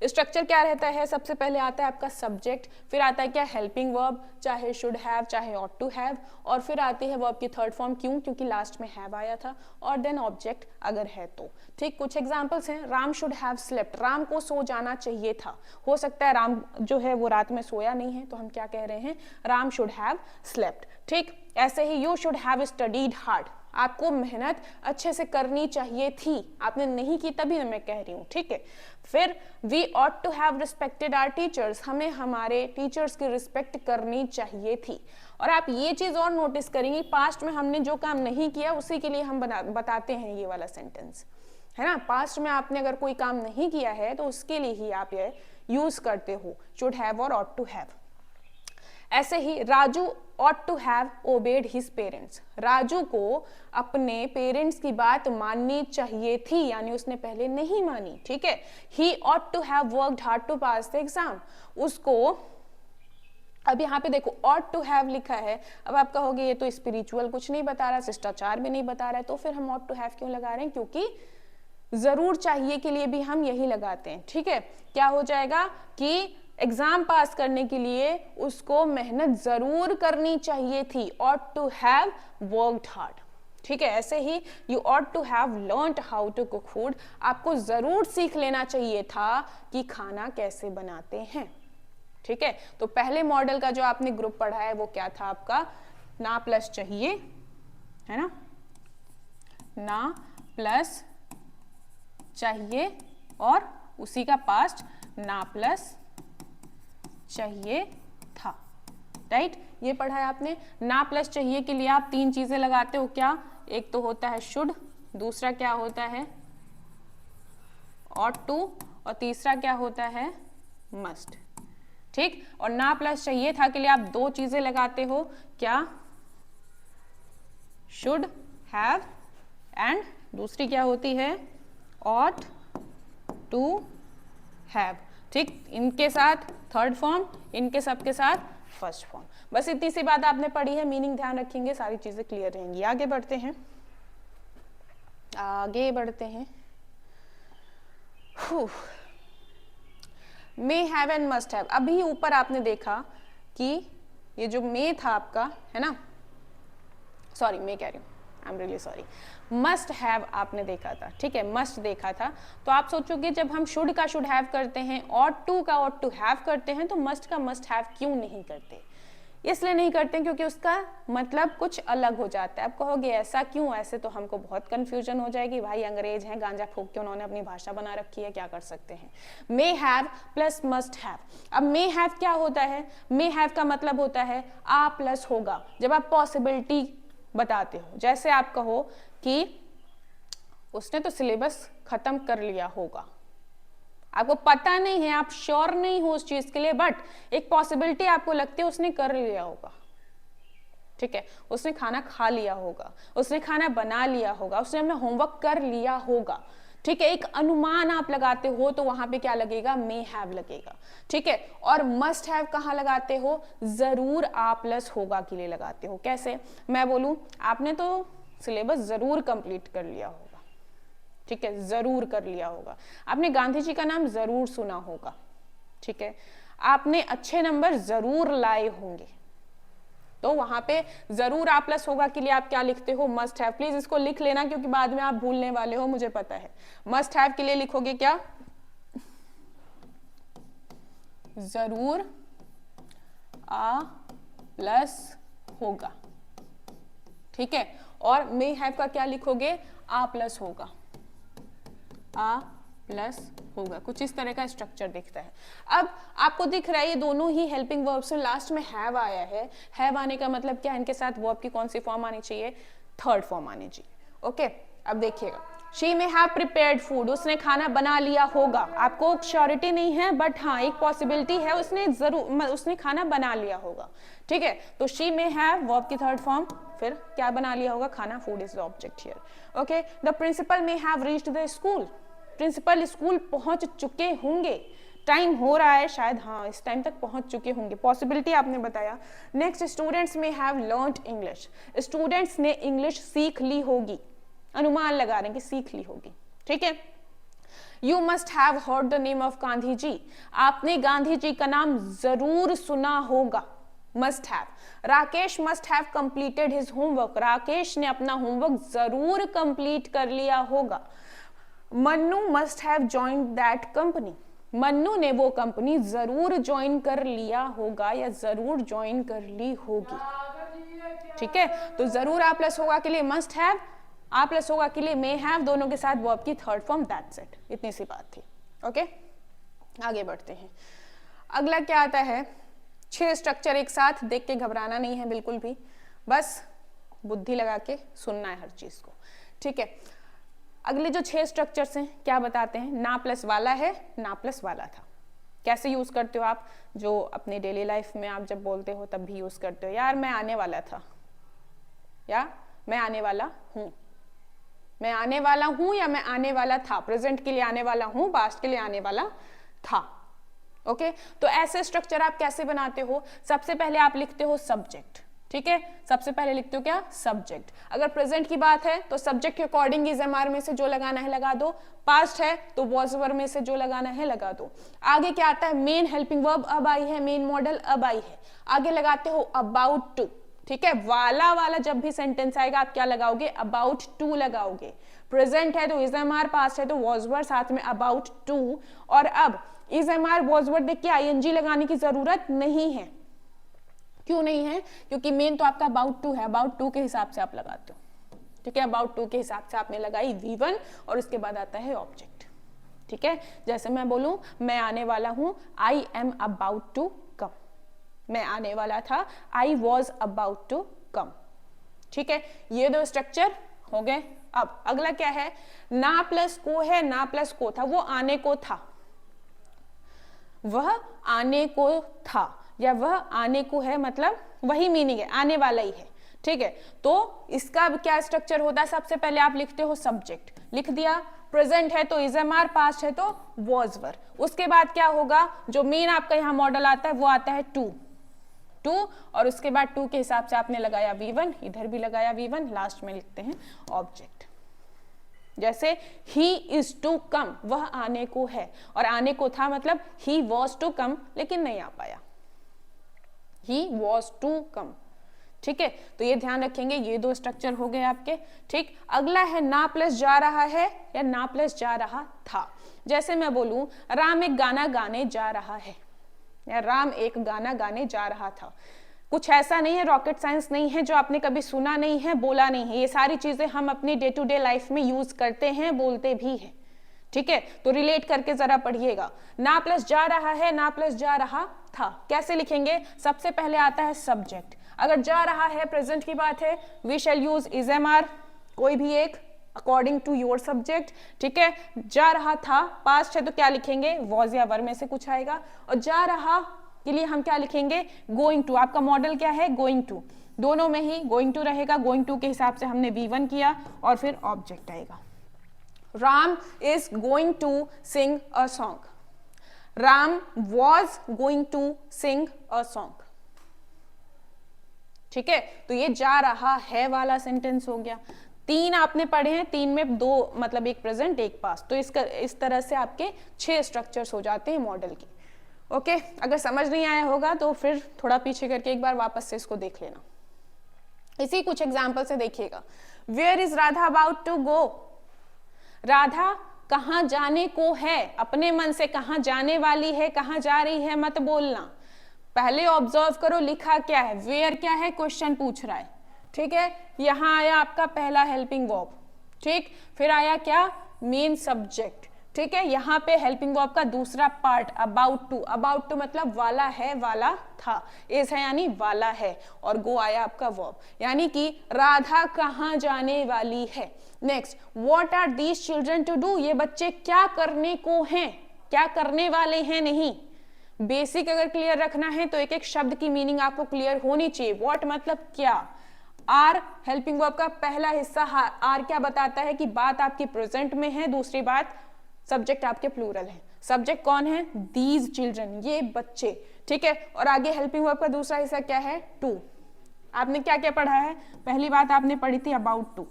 स्ट्रक्चर क्या रहता है, सबसे पहले आता है आपका सब्जेक्ट, फिर आता है क्या हेल्पिंग वर्ब, चाहे शुड हैव चाहे ऑट टू हैव, और फिर आती है वर्ब की थर्ड फॉर्म, क्यों, क्योंकि लास्ट में हैव आया था, और देन ऑब्जेक्ट अगर है तो। ठीक, कुछ एग्जांपल्स हैं, Ram should have slept, Ram को सो जाना चाहिए था। हो सकता है राम जो है वो रात में सोया नहीं है, तो हम क्या कह रहे हैं, राम शुड हैव स्लेप्ट। ठीक, ऐसे ही you should have studied hard, आपको मेहनत अच्छे से करनी चाहिए थी, आपने नहीं की तभी मैं कह रही हूँ। ठीक है, फिर we ought to have respected our teachers, हमें हमारे टीचर्स की रिस्पेक्ट करनी चाहिए थी। और आप ये चीज और नोटिस करेंगे, पास्ट में हमने जो काम नहीं किया उसी के लिए हम बताते हैं ये वाला सेंटेंस, है ना। पास्ट में आपने अगर कोई काम नहीं किया है तो उसके लिए ही आप ये यूज करते हो, शुड हैव और ऑट टू हैव। ऐसे ही Raju ought to have obeyed his parents, Raju को अपने पेरेंट्स की बात माननी चाहिए थी, यानी उसने पहले नहीं मानी। ठीक है, he ought to have worked hard to pass the exam, उसको, अब यहाँ पे देखो ought to have लिखा है। अब आप कहोगे ये तो स्पिरिचुअल कुछ नहीं बता रहा, शिष्टाचार भी नहीं बता रहा है, तो फिर हम ought to have क्यों लगा रहे हैं, क्योंकि जरूर चाहिए के लिए भी हम यही लगाते हैं। ठीक है, क्या हो जाएगा कि एग्जाम पास करने के लिए उसको मेहनत जरूर करनी चाहिए थी, ought to have worked hard। ठीक है, ऐसे ही you ought to have learnt how to cook food, आपको जरूर सीख लेना चाहिए था कि खाना कैसे बनाते हैं। ठीक है, तो पहले मॉडल का जो आपने ग्रुप पढ़ा है वो क्या था आपका, ना प्लस चाहिए, है ना, ना प्लस चाहिए और उसी का पास्ट ना प्लस चाहिए था। राइट, ये पढ़ा है आपने। ना प्लस चाहिए के लिए आप तीन चीजें लगाते हो, क्या, एक तो होता है शुड, दूसरा क्या होता है ought to, और तीसरा क्या होता है must। ठीक, और ना प्लस चाहिए था के लिए आप दो चीजें लगाते हो, क्या, शुड हैव, एंड दूसरी क्या होती है ought to have। ठीक, इनके साथ थर्ड फॉर्म, इनके सबके साथ फर्स्ट फॉर्म। बस इतनी सी बात आपने पढ़ी है, मीनिंग ध्यान रखेंगे, सारी चीजें क्लियर रहेंगी। आगे बढ़ते हैं, आगे बढ़ते हैं। May have and must have, अभी ऊपर आपने देखा कि ये जो मे था आपका, है ना, सॉरी मैं कह रही हूँ, I am really sorry, must have आपने देखा था। ठीक है, मस्ट देखा था, तो आप सोचोगे जब हम शुड का शुड हैव करते हैं, ought to का ought to have करते हैं, तो मस्ट का मस्ट हैव क्यों नहीं करते। इसलिए नहीं करते क्योंकि उसका मतलब कुछ अलग हो जाता है। आप कहोगे ऐसा क्यों, ऐसे तो हमको बहुत कंफ्यूजन हो जाएगी, भाई अंग्रेज हैं, गांजा फूक के उन्होंने अपनी भाषा बना रखी है, क्या कर सकते हैं। May have plus must have, अब मे हैव क्या होता है, मे हैव का मतलब होता है आ प्लस होगा, जब आप पॉसिबिलिटी बताते हो। जैसे आप कहो कि उसने तो सिलेबस खत्म कर लिया होगा, आपको पता नहीं है, आप श्योर नहीं हो उस चीज के लिए, बट एक पॉसिबिलिटी आपको लगती है उसने कर लिया होगा। ठीक है, उसने खाना खा लिया होगा, उसने खाना बना लिया होगा, उसने अपना होमवर्क कर लिया होगा। ठीक है, एक अनुमान आप लगाते हो तो वहां पे क्या लगेगा, मे हैव लगेगा। ठीक है, और मस्ट हैव कहाँ लगाते हो, जरूर आ प्लस होगा के लिए लगाते हो। कैसे, मैं बोलूं आपने तो सिलेबस जरूर कंप्लीट कर लिया होगा। ठीक है, जरूर कर लिया होगा, आपने गांधी जी का नाम जरूर सुना होगा। ठीक है, आपने अच्छे नंबर जरूर लाए होंगे, तो वहां पे जरूर आ प्लस होगा के लिए आप क्या लिखते हो, मस्ट हैव। प्लीज इसको लिख लेना क्योंकि बाद में आप भूलने वाले हो, मुझे पता है। मस्ट हैव के लिए लिखोगे क्या, जरूर आ प्लस होगा, ठीक है। और मे हैव का क्या लिखोगे, आ प्लस होगा, आ प्लस होगा। कुछ इस तरह का स्ट्रक्चर दिखता है। अब आपको दिख रहा है ये दोनों ही हेल्पिंग वर्ब्स में लास्ट में हैव आया है। हैव आने का मतलब क्या है, इनके साथ वर्ब की कौन सी फॉर्म आनी चाहिए, थर्ड फॉर्म आनी चाहिए। ओके, अब देखिएगा, she may have prepared food, उसने खाना बना लिया होगा। आपको श्योरिटी नहीं है बट हाँ एक पॉसिबिलिटी है, उसने खाना बना लिया होगा, ठीक है। तो शी मे हैव वर्ब की थर्ड फॉर्म, फिर क्या बना लिया होगा, खाना, food is the object here. Okay, the principal may have reached the school, principal school पहुंच चुके होंगे, टाइम हो रहा है शायद, हाँ इस टाइम तक पहुंच चुके होंगे, पॉसिबिलिटी आपने बताया। नेक्स्ट, स्टूडेंट्स में हैव लर्नड इंग्लिश, स्टूडेंट्स ने इंग्लिश सीख ली होगी, अनुमान लगा रहे हैं कि सीख ली होगी, ठीक है। You must have heard the name of Gandhi ji, आपने गांधी जी का नाम जरूर सुना होगा, must have. Rakesh must have completed his homework, Rakesh ने अपना होमवर्क जरूर कंप्लीट कर लिया होगा। Mannu must have joined that company, Mannu ने वो कंपनी जरूर ज्वाइन कर लिया होगा या जरूर ज्वाइन कर ली होगी, ठीक है। तो जरूर आ प्लस होगा के लिए मस्ट हैव, आ प्लस होगा के लिए मे हैव, दोनों के साथ वर्ब की थर्ड फॉर्म, दैट्स इट, इतनी सी बात थी। ओके, आगे बढ़ते हैं। अगला क्या आता है, 6 स्ट्रक्चर एक साथ, देख के घबराना नहीं है बिल्कुल भी, बस बुद्धि लगा के सुनना है हर चीज को, ठीक है। अगले जो 6 स्ट्रक्चर्स हैं क्या बताते हैं, ना प्लस वाला है, ना प्लस वाला था। कैसे यूज करते हो आप, जो अपने डेली लाइफ में आप जब बोलते हो तब भी यूज करते हो, यार मैं आने वाला था, या मैं आने वाला हूं, मैं आने वाला हूं या मैं आने वाला था, प्रेजेंट के लिए आने वाला हूं, पास्ट के लिए आने वाला था। ओके, तो ऐसे स्ट्रक्चर आप कैसे बनाते हो, सबसे पहले आप लिखते हो सब्जेक्ट, ठीक है। सबसे पहले लिखते हो क्या, सब्जेक्ट। अगर प्रेजेंट की बात है तो सब्जेक्ट के अकॉर्डिंग इज एम आर में से जो लगाना है लगा दो, पास्ट है तो वॉज वर में से जो लगाना है लगा दो। आगे क्या आता है, मेन हेल्पिंग वर्ब अब आई है, मेन मॉडल अब आई है, आगे लगाते हो अबाउट टू, ठीक है। वाला वाला जब भी सेंटेंस आएगा आप क्या लगाओगे, अबाउट टू लगाओगे। प्रेजेंट है तो इज एम आर, पास्ट है तो वॉज वर, साथ में अबाउट टू। और अब is am are was were देख के आईएनजी लगाने की जरूरत नहीं है, क्यों नहीं है, क्योंकि मेन तो आपका अबाउट टू है, अबाउट टू के हिसाब से आप लगाते हो, ठीक है। अबाउट टू के हिसाब से आपने लगाई V1 और उसके बाद आता है ऑब्जेक्ट, ठीक है। जैसे मैं बोलूं मैं आने वाला हूं, I am about to come, मैं आने वाला था, I was about to come, ठीक है। ये 2 स्ट्रक्चर हो गए। अब अगला क्या है, ना प्लस को है, ना प्लस को था, वो आने को था, वह आने को था, या वह आने को है, मतलब वही मीनिंग है, आने वाला ही है, ठीक है। तो इसका क्या स्ट्रक्चर होता है, सबसे पहले आप लिखते हो सब्जेक्ट, लिख दिया। प्रेजेंट है तो इज एम आर, पास्ट है तो वॉज वर। उसके बाद क्या होगा, जो मेन आपका यहाँ मॉडल आता है वो आता है टू, और उसके बाद टू के हिसाब से आपने लगाया V1, इधर भी लगाया V1, लास्ट में लिखते हैं ऑब्जेक्ट। जैसे ही इज टू कम, वह आने को है, और आने को था मतलब ही वॉज टू कम लेकिन नहीं आ पाया, ही वॉज टू कम, ठीक है। तो ये ध्यान रखेंगे, ये 2 स्ट्रक्चर हो गए आपके, ठीक। अगला है ना प्लस जा रहा है या ना प्लस जा रहा था। जैसे मैं बोलूं राम एक गाना गाने जा रहा है, या राम एक गाना गाने जा रहा था। कुछ ऐसा नहीं है, रॉकेट साइंस नहीं है जो आपने कभी सुना नहीं है, बोला नहीं है, ये सारी चीजें हम अपनी डे टू डे लाइफ में यूज करते हैं, बोलते भी हैं, ठीक है। तो रिलेट करके जरा पढ़िएगा, ना प्लस जा रहा है, ना प्लस जा रहा था, कैसे लिखेंगे, सबसे पहले आता है सब्जेक्ट। अगर जा रहा है प्रेजेंट की बात है, we shall use is am are, कोई भी एक अकॉर्डिंग टू योर सब्जेक्ट, ठीक है। जा रहा था, पास्ट है तो क्या लिखेंगे, वॉज या वर में से कुछ आएगा, और जा रहा के लिए हम क्या लिखेंगे, गोइंग टू। आपका मॉडल क्या है, गोइंग टू, दोनों में ही गोइंग टू रहेगा। गोइंग टू के हिसाब से हमने V1 किया और फिर ऑब्जेक्ट आएगा। Ram is going to sing a song, Ram was going to sing a song, ठीक है। तो ये जा रहा है वाला सेंटेंस हो गया। 3 आपने पढ़े हैं, 3 में 2 मतलब एक प्रेजेंट एक पास्ट, तो इस तरह से आपके 6 स्ट्रक्चर्स हो जाते हैं मॉडल की। ओके अगर समझ नहीं आया होगा तो फिर थोड़ा पीछे करके एक बार वापस से इसको देख लेना। इसी कुछ एग्जाम्पल से देखिएगा। Where is Radha about to go, Radha कहाँ जाने को है, अपने मन से कहाँ जाने वाली है, कहाँ जा रही है मत बोलना, पहले ऑब्जर्व करो लिखा क्या है, वेयर क्या है, क्वेश्चन पूछ रहा है, ठीक है। यहां आया आपका पहला हेल्पिंग वर्ब, ठीक, फिर आया क्या, मेन सब्जेक्ट, ठीक है। यहाँ पे हेल्पिंग वर्ब का दूसरा part about to, about to मतलब वाला है, वाला था, इज है यानी वाला है, और गो आया आपका वर्ब, यानी कि राधा कहाँ जाने वाली है। Next, what are these children to do, ये बच्चे क्या करने को हैं, क्या करने वाले हैं नहीं। बेसिक अगर क्लियर रखना है तो एक एक शब्द की मीनिंग आपको क्लियर होनी चाहिए। व्हाट मतलब क्या, आर हेल्पिंग वर्ब का पहला हिस्सा, आर क्या बताता है कि बात आपकी प्रेजेंट में है, दूसरी बात सब्जेक्ट आपके प्लूरल है। सब्जेक्ट कौन है, दीज चिल्ड्रन, ये बच्चे, ठीक है। और आगे हेल्पिंग वर्ब का दूसरा हिस्सा क्या है, टू। आपने क्या क्या पढ़ा है, पहली बात आपने पढ़ी थी अबाउट टू,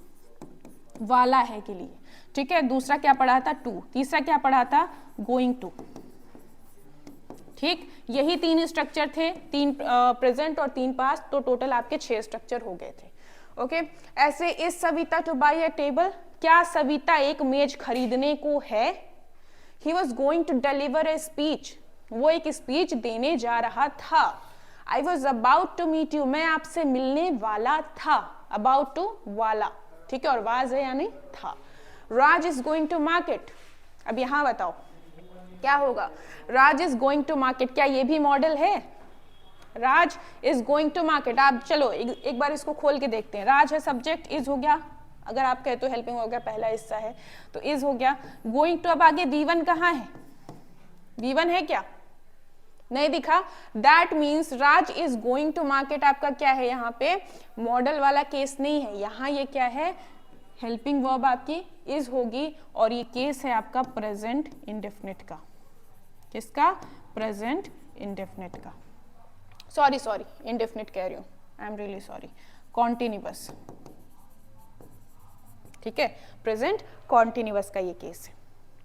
वाला है के लिए, ठीक है। दूसरा क्या पढ़ा था, टू। तीसरा क्या पढ़ा था, गोइंग टू, ठीक। यही तीन स्ट्रक्चर थे, तीन प्रेजेंट और तीन पास्ट, तो टोटल आपके 6 स्ट्रक्चर हो गए थे। ओके ऐसे is Savita to buy a table, क्या सविता एक मेज खरीदने को है। He was going to deliver a speech, वो एक स्पीच देने जा रहा था। I was about to meet you, मैं आपसे मिलने वाला था, अबाउट टू वाला, ठीक है, और वाज है यानी था। राज इज गोइंग टू मार्केट, अब यहां बताओ क्या होगा, राज इज गोइंग टू मार्केट, क्या ये भी मॉडल है, राज इज गोइंग टू मार्केट। आप चलो एक बार इसको खोल के देखते हैं। राज है सब्जेक्ट, इज हो गया, अगर आप कहे तो हेल्पिंग हो गया, पहला हिस्सा है तो इज हो गया। गोइंग टू, अब आगे V1 कहाँ है, V1 है क्या, नहीं दिखा, that means Raj is going to market आपका क्या है, यहाँ पे मॉडल वाला केस नहीं है, यहाँ ये क्या है, हेल्पिंग वर्ब आपकी इज होगी, और ये केस है आपका प्रेजेंट इंडेफिनिट का, किसका, प्रेजेंट इंडेफिनिट का, सॉरी इंडेफिनिट कह रही हूँ, I am really sorry, continuous, ठीक है, प्रेजेंट कॉन्टिन्यूअस का ये केस है।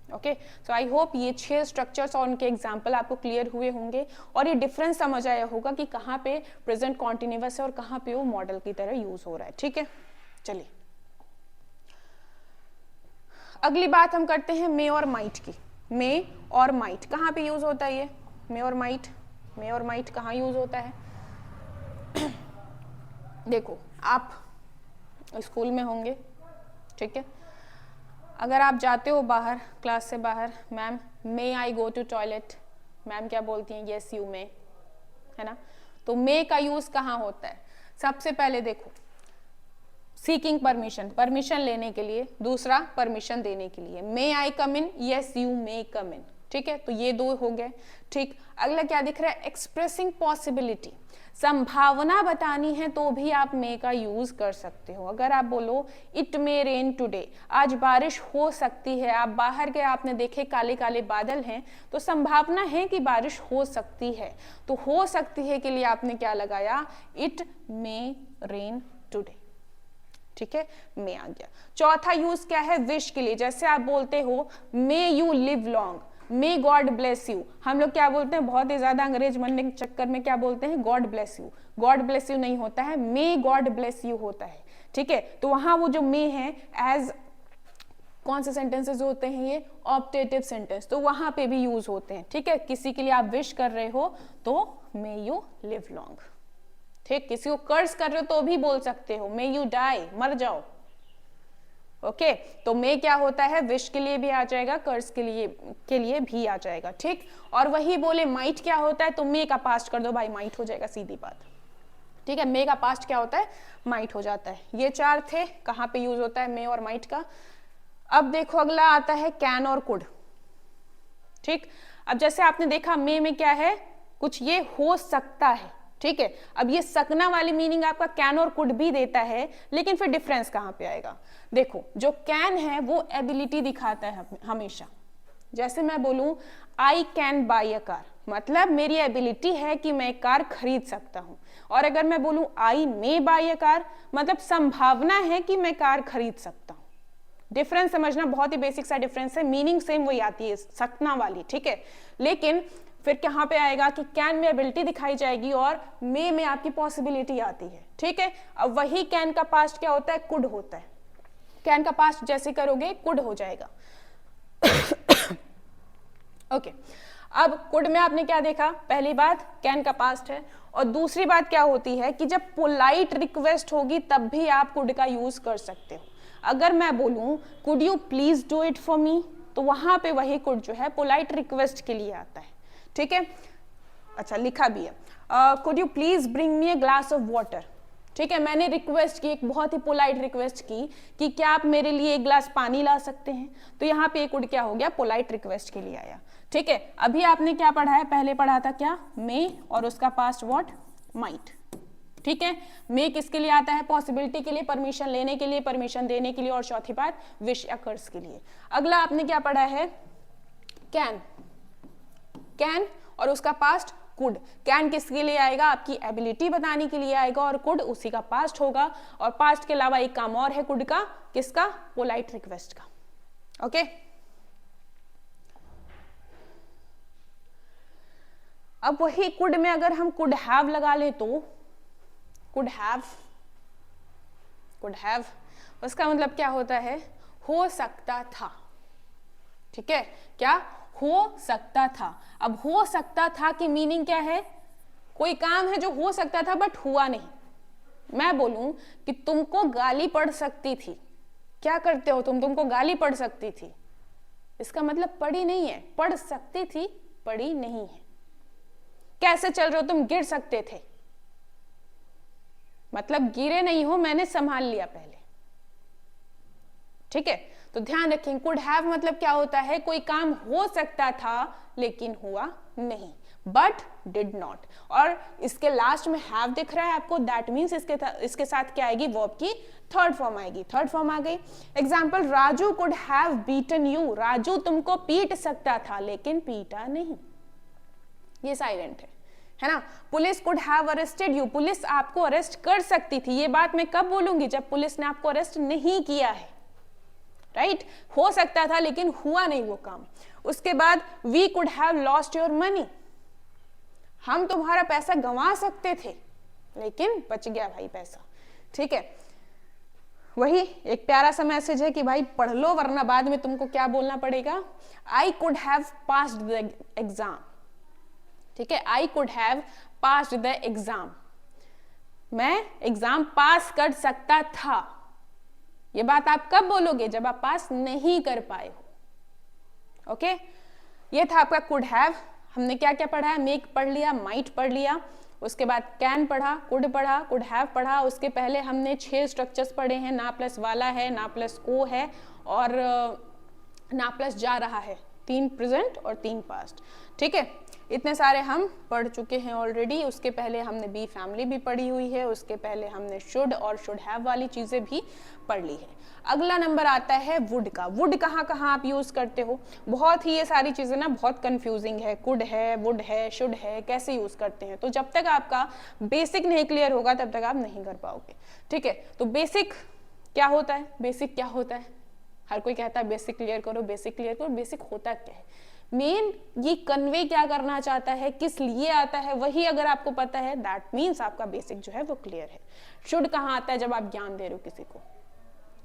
ओके सो आई होप ये 6 स्ट्रक्चर्स और उनके एग्जाम्पल आपको क्लियर हुए होंगे, और ये डिफरेंस समझ आया होगा कि कहाँ पे प्रेजेंट कॉन्टिन्यूअस है और कहाँ पे वो मॉडल की तरह यूज हो रहा है, ठीक है। चलिए अगली बात हम करते हैं मे और माइट की। मे और माइट कहाँ पे यूज होता है, ये मे और माइट, मे और माइट कहाँ यूज होता है। देखो आप स्कूल में होंगे, ठीक है, अगर आप जाते हो बाहर, क्लास से बाहर, ma'am may I go to toilet, ma'am क्या बोलती हैं, यस यू मे, है ना। तो मे का यूज कहाँ होता है, सबसे पहले देखो सीकिंग परमिशन, परमिशन लेने के लिए, दूसरा परमिशन देने के लिए, मे आई कम इन, यस यू मे कम इन, ठीक है, तो ये 2 हो गए, ठीक। अगला क्या दिख रहा है, एक्सप्रेसिंग पॉसिबिलिटी, संभावना बतानी है तो भी आप मे का यूज कर सकते हो। अगर आप बोलो इट मे रेन टुडे, आज बारिश हो सकती है, आप बाहर गए, आपने देखे काले काले बादल हैं, तो संभावना है कि बारिश हो सकती है, तो हो सकती है के लिए आपने क्या लगाया, इट मे रेन टुडे, ठीक है, मे आ गया। चौथा यूज क्या है, विश के लिए, जैसे आप बोलते हो may you live long, may God bless you, हम लोग क्या बोलते हैं, बहुत ही ज्यादा अंग्रेज बनने के चक्कर में क्या बोलते हैं, God bless you, God bless you नहीं होता है, मे गॉड ब्लेस यू होता है, ठीक है। तो वहां वो जो मे है एज कौन से सेंटेंसेस होते हैं, ये ऑप्टेटिव सेंटेंस, तो वहां पे भी यूज होते हैं, ठीक है। किसी के लिए आप विश कर रहे हो तो मे यू लिव लॉन्ग, ठीक, किसी को कर्ज कर रहे हो तो भी बोल सकते हो मे यू डाई, मर जाओ, ओके तो मे क्या होता है, विश के लिए भी आ जाएगा, कर्ज के लिए भी आ जाएगा, ठीक। और वही बोले माइट क्या होता है, तो मे का पास्ट कर दो भाई, माइट हो जाएगा, सीधी बात, ठीक है। मे का पास्ट क्या होता है, माइट हो जाता है। ये 4 थे, कहाँ पे यूज होता है मे और माइट का। अब देखो अगला आता है कैन और कुड, ठीक। अब जैसे आपने देखा मे में क्या है, कुछ ये हो सकता है, ठीक है। अब ये सकना वाली मीनिंग आपका कैन और कुड भी देता है, लेकिन फिर डिफरेंस कहां पे आएगा, देखो जो कैन है वो एबिलिटी दिखाता है हमेशा। जैसे मैं बोलूं I can buy a car, मतलब मेरी एबिलिटी है कि मैं कार खरीद सकता हूं। और अगर मैं बोलूं आई मे बाई अ कार, मतलब संभावना है कि मैं कार खरीद सकता हूं। डिफरेंस समझना, बहुत ही बेसिक सा डिफरेंस है, मीनिंग सेम वही आती है, सकना वाली, ठीक है। लेकिन फिर कहाँ पे आएगा कि कैन में एबिलिटी दिखाई जाएगी और मे में आपकी पॉसिबिलिटी आती है, ठीक है। अब वही कैन का पास्ट क्या होता है, कुड होता है। कैन का पास्ट जैसे करोगे कुड हो जाएगा। ओके अब कुड में आपने क्या देखा, पहली बात कैन का पास्ट है, और दूसरी बात क्या होती है कि जब पोलाइट रिक्वेस्ट होगी तब भी आप कुड का यूज कर सकते हो। अगर मैं बोलूं could you please do it for me, तो वहां पे वही कुड जो है पोलाइट रिक्वेस्ट के लिए आता है, ठीक है। अच्छा लिखा भी है, could you please bring me a glass of water, ठीक है। मैंने रिक्वेस्ट की, एक बहुत ही पोलाइट रिक्वेस्ट की कि क्या आप मेरे लिए एक ग्लास पानी ला सकते हैं, तो यहाँ पे कुड क्या हो गया, पोलाइट रिक्वेस्ट के लिए आया, ठीक है। अभी आपने क्या पढ़ा है, पहले पढ़ा था क्या, मे और उसका पास्ट व्हाट, माइट, ठीक है। मे किसके लिए आता है, पॉसिबिलिटी के लिए, परमिशन लेने के लिए, परमिशन देने के लिए, और चौथी बात विश या कर्ज के लिए। अगला आपने क्या पढ़ा है, कैन, कैन और उसका पास्ट कुड। कैन किसके लिए आएगा, आपकी एबिलिटी बताने के लिए आएगा, और कुड उसी का पास्ट होगा। और पास्ट के अलावा एक काम और है कुड का, किसका, पोलाइट रिक्वेस्ट का, ओके। अब वही कुड में अगर हम कुड हैव लगा ले तो कुड हैव, कुड हैव उसका मतलब क्या होता है, हो सकता था, ठीक है। क्या, हो सकता था। अब हो सकता था की मीनिंग क्या है, कोई काम है जो हो सकता था बट हुआ नहीं। मैं बोलूं कि तुमको गाली पड़ सकती थी, क्या करते हो तुमको गाली पड़ सकती थी, इसका मतलब पड़ी नहीं है, पड़ सकती थी, पड़ी नहीं है। कैसे चल रहे हो तुम, गिर सकते थे, मतलब गिरे नहीं हो, मैंने संभाल लिया पहले, ठीक है। तो ध्यान रखें, कुड हैव मतलब क्या होता है, कोई काम हो सकता था लेकिन हुआ नहीं, बट डिड नॉट। और इसके लास्ट में हैव दिख रहा है आपको, दैट मीन्स इसके साथ क्या आएगी, वर्ब की थर्ड फॉर्म आएगी, थर्ड फॉर्म आ गई। Example, Raju could have beaten you, Raju तुमको पीट सकता था लेकिन पीटा नहीं, ये साइलेंट है ना। Police could have arrested you, police आपको अरेस्ट कर सकती थी। ये बात मैं कब बोलूंगी, जब पुलिस ने आपको अरेस्ट नहीं किया है, राइट। हो सकता था लेकिन हुआ नहीं वो काम। उसके बाद we could have lost your money, हम तुम्हारा पैसा गंवा सकते थे लेकिन बच गया भाई पैसा, ठीक है। वही एक प्यारा सा मैसेज है कि भाई पढ़ लो वरना बाद में तुमको क्या बोलना पड़ेगा, I could have passed the exam, ठीक है। I could have passed the exam, मैं एग्जाम पास कर सकता था। ये बात आप कब बोलोगे, जब आप पास नहीं कर पाए हो, ओके। ये था आपका कुड हैव। हमने क्या क्या पढ़ा है, मेक पढ़ लिया, माइट पढ़ लिया, उसके बाद कैन पढ़ा, कुड पढ़ा, कुड हैव पढ़ा। उसके पहले हमने 6 स्ट्रक्चर्स पढ़े हैं, ना प्लस वाला है, ना प्लस को है, और ना प्लस जा रहा है, 3 प्रेजेंट और 3 पास्ट, ठीक है। इतने सारे हम पढ़ चुके हैं ऑलरेडी। उसके पहले हमने बी फैमिली भी पढ़ी हुई है, उसके पहले हमने शुड और शुड हैव वाली चीजें भी पढ़ ली है। अगला नंबर आता है वुड का। वुड कहाँ कहाँ आप यूज करते हो, बहुत ही ये सारी चीजें ना बहुत कंफ्यूजिंग है, कुड है, वुड है, शुड है, कैसे यूज करते हैं। तो जब तक आपका बेसिक नहीं क्लियर होगा तब तक आप नहीं कर पाओगे, ठीक है। तो बेसिक क्या होता है, बेसिक क्या होता है, हर कोई कहता है बेसिक क्लियर करो, बेसिक क्लियर करो। बेसिक होता क्या है, मेन ये कन्वे क्या करना चाहता है, किस लिए आता है, वही अगर आपको पता है दैट मीन्स आपका बेसिक जो है वो क्लियर है। शुड कहाँ आता है, जब आप ज्ञान दे रहे हो किसी को,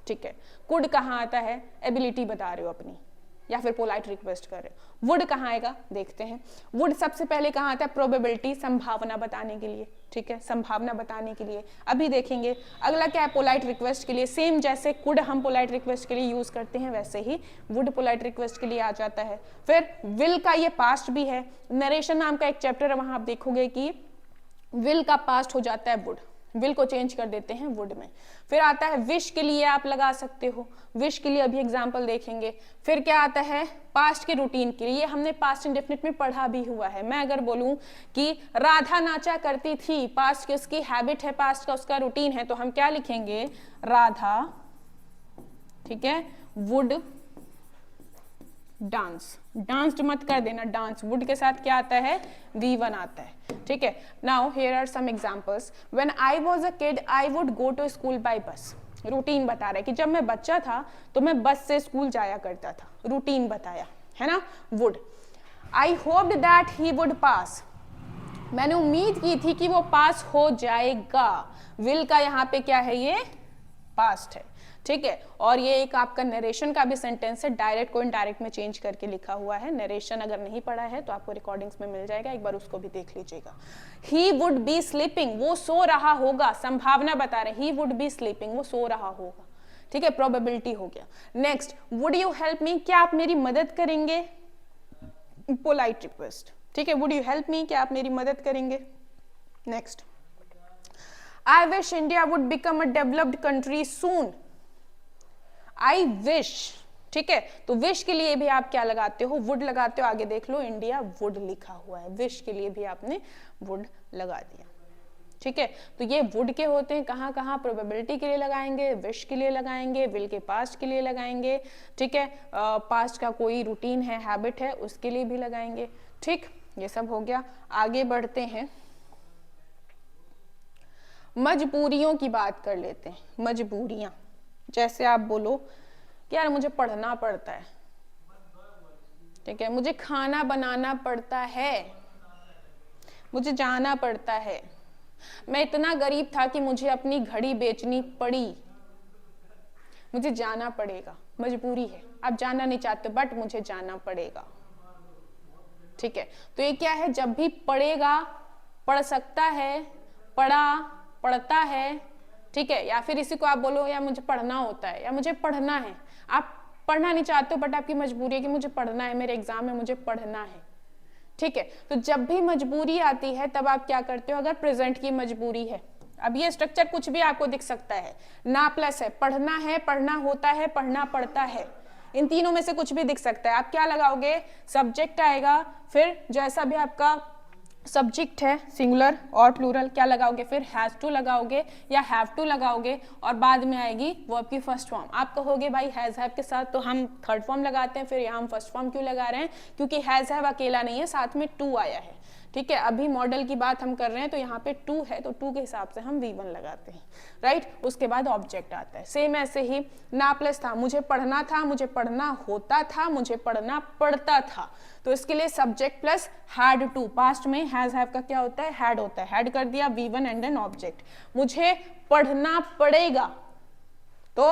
ठीक है। कुड कहाँ आता है, एबिलिटी बता रहे हो अपनी, या फिर पोलाइट रिक्वेस्ट कर रहे हो। वुड कहाँ आएगा, देखते हैं। वुड सबसे पहले कहाँ आता है, प्रोबेबिलिटी, संभावना बताने के लिए, ठीक है, संभावना बताने के लिए। अभी देखेंगे अगला क्या है, पोलाइट रिक्वेस्ट के लिए। सेम जैसे कुड हम पोलाइट रिक्वेस्ट के लिए यूज करते हैं वैसे ही वुड पोलाइट रिक्वेस्ट के लिए आ जाता है। फिर विल का ये पास्ट भी है, नरेशन नाम का एक चैप्टर है, वहां आप देखोगे कि विल का पास्ट हो जाता है वुड, विल को चेंज कर देते हैं वुड में। फिर आता है विश के लिए आप लगा सकते हो, विश के लिए अभी एग्जांपल देखेंगे। फिर क्या आता है, पास्ट के रूटीन के लिए, हमने पास्ट इंडेफिनिट में पढ़ा भी हुआ है। मैं अगर बोलूं कि राधा नाचा करती थी, पास्ट की उसकी हैबिट है, पास्ट का उसका रूटीन है, तो हम क्या लिखेंगे, राधा, ठीक है, वुड डांस, डांस्ड मत कर देना, डांस। वुड के साथ क्या आता है, V1 आता है, ठीक है। Now here are some examples. When I was a kid I would go to school by bus. Routine बता रहा है कि जब मैं बच्चा था तो मैं बस से स्कूल जाया करता था, रूटीन बताया है ना, would. I hoped that he would पास, मैंने उम्मीद की थी कि वो पास हो जाएगा। विल का यहाँ पे क्या है, ये पास्ट है, ठीक है। और ये एक आपका नरेशन का भी सेंटेंस है, डायरेक्ट को इनडायरेक्ट में चेंज करके लिखा हुआ है। नरेशन अगर नहीं पढ़ा है तो आपको रिकॉर्डिंग्स में मिल जाएगा, एक बार उसको भी देख लीजिएगा। ही वुड बी स्लीपिंग, वो सो रहा होगा, संभावना बता रहे, ही वुड बी स्लीपिंग, वो सो रहा होगा, ठीक है, प्रोबेबिलिटी हो गया। Next, would you help me, क्या आप मेरी मदद करेंगे, पोलाइट रिक्वेस्ट, ठीक है, वुड यू हेल्प मी, क्या आप मेरी मदद करेंगे। Next, I wish India would become a developed country soon, I wish, ठीक है, तो विश के लिए भी आप क्या लगाते हो, वुड लगाते हो। आगे देख लो, इंडिया वुड लिखा हुआ है, विश के लिए भी आपने वुड लगा दिया, ठीक है। तो ये वुड के होते हैं कहाँ कहाँ, प्रोबेबिलिटी के लिए लगाएंगे, विश के लिए लगाएंगे, विल के पास्ट के लिए लगाएंगे, ठीक है, पास्ट का कोई रूटीन है, हैबिट है, उसके लिए भी लगाएंगे, ठीक। ये सब हो गया। आगे बढ़ते हैं, मजबूरियों की बात कर लेते हैं। मजबूरियां, जैसे आप बोलो कि यार मुझे पढ़ना पड़ता है, ठीक है, मुझे खाना बनाना पड़ता है, मुझे जाना पड़ता है, मैं इतना गरीब था कि मुझे अपनी घड़ी बेचनी पड़ी, मुझे जाना पड़ेगा, मजबूरी है, आप जाना नहीं चाहते बट मुझे जाना पड़ेगा, ठीक है। तो ये क्या है, जब भी पढ़ेगा, पढ़ सकता है, पढ़ा, पढ़ता है, ठीक है, या फिर इसी को आप बोलो या मुझे पढ़ना होता है या मुझे पढ़ना है, आप पढ़ना नहीं चाहते हो बट आपकी मजबूरी है कि मुझे पढ़ना है, मेरे एग्जाम में मुझे पढ़ना है, ठीक है। तो जब भी मजबूरी आती है तब आप क्या करते हो, अगर प्रेजेंट की मजबूरी है, अब ये स्ट्रक्चर कुछ भी आपको दिख सकता है, ना प्लस है, पढ़ना है, पढ़ना होता है, पढ़ना पड़ता है, इन तीनों में से कुछ भी दिख सकता है। आप क्या लगाओगे, सब्जेक्ट आएगा, फिर जैसा भी आपका सब्जेक्ट है, सिंगुलर और प्लूरल, क्या लगाओगे, फिर हैज टू लगाओगे या हैव टू लगाओगे, और बाद में आएगी वर्ब की फर्स्ट फॉर्म। आप कहोगे भाई हैज हैव के साथ तो हम थर्ड फॉर्म लगाते हैं, फिर यहाँ हम फर्स्ट फॉर्म क्यों लगा रहे हैं, क्योंकि हैज हैव अकेला नहीं है, साथ में टू आया है, ठीक है। अभी मॉडल की बात हम कर रहे हैं तो यहाँ पे टू है, तो टू के हिसाब से हम V1 लगाते हैं, राइट। उसके बाद ऑब्जेक्ट आता है, सेम ऐसे ही ना प्लस था, मुझे पढ़ना था, मुझे पढ़ना होता था, मुझे पढ़ना पड़ता था, तो इसके लिए subject plus had to, past में हैज हैव का क्या होता है, हैड होता है, हैड कर दिया V1 एंड देन ऑब्जेक्ट। मुझे पढ़ना पड़ेगा तो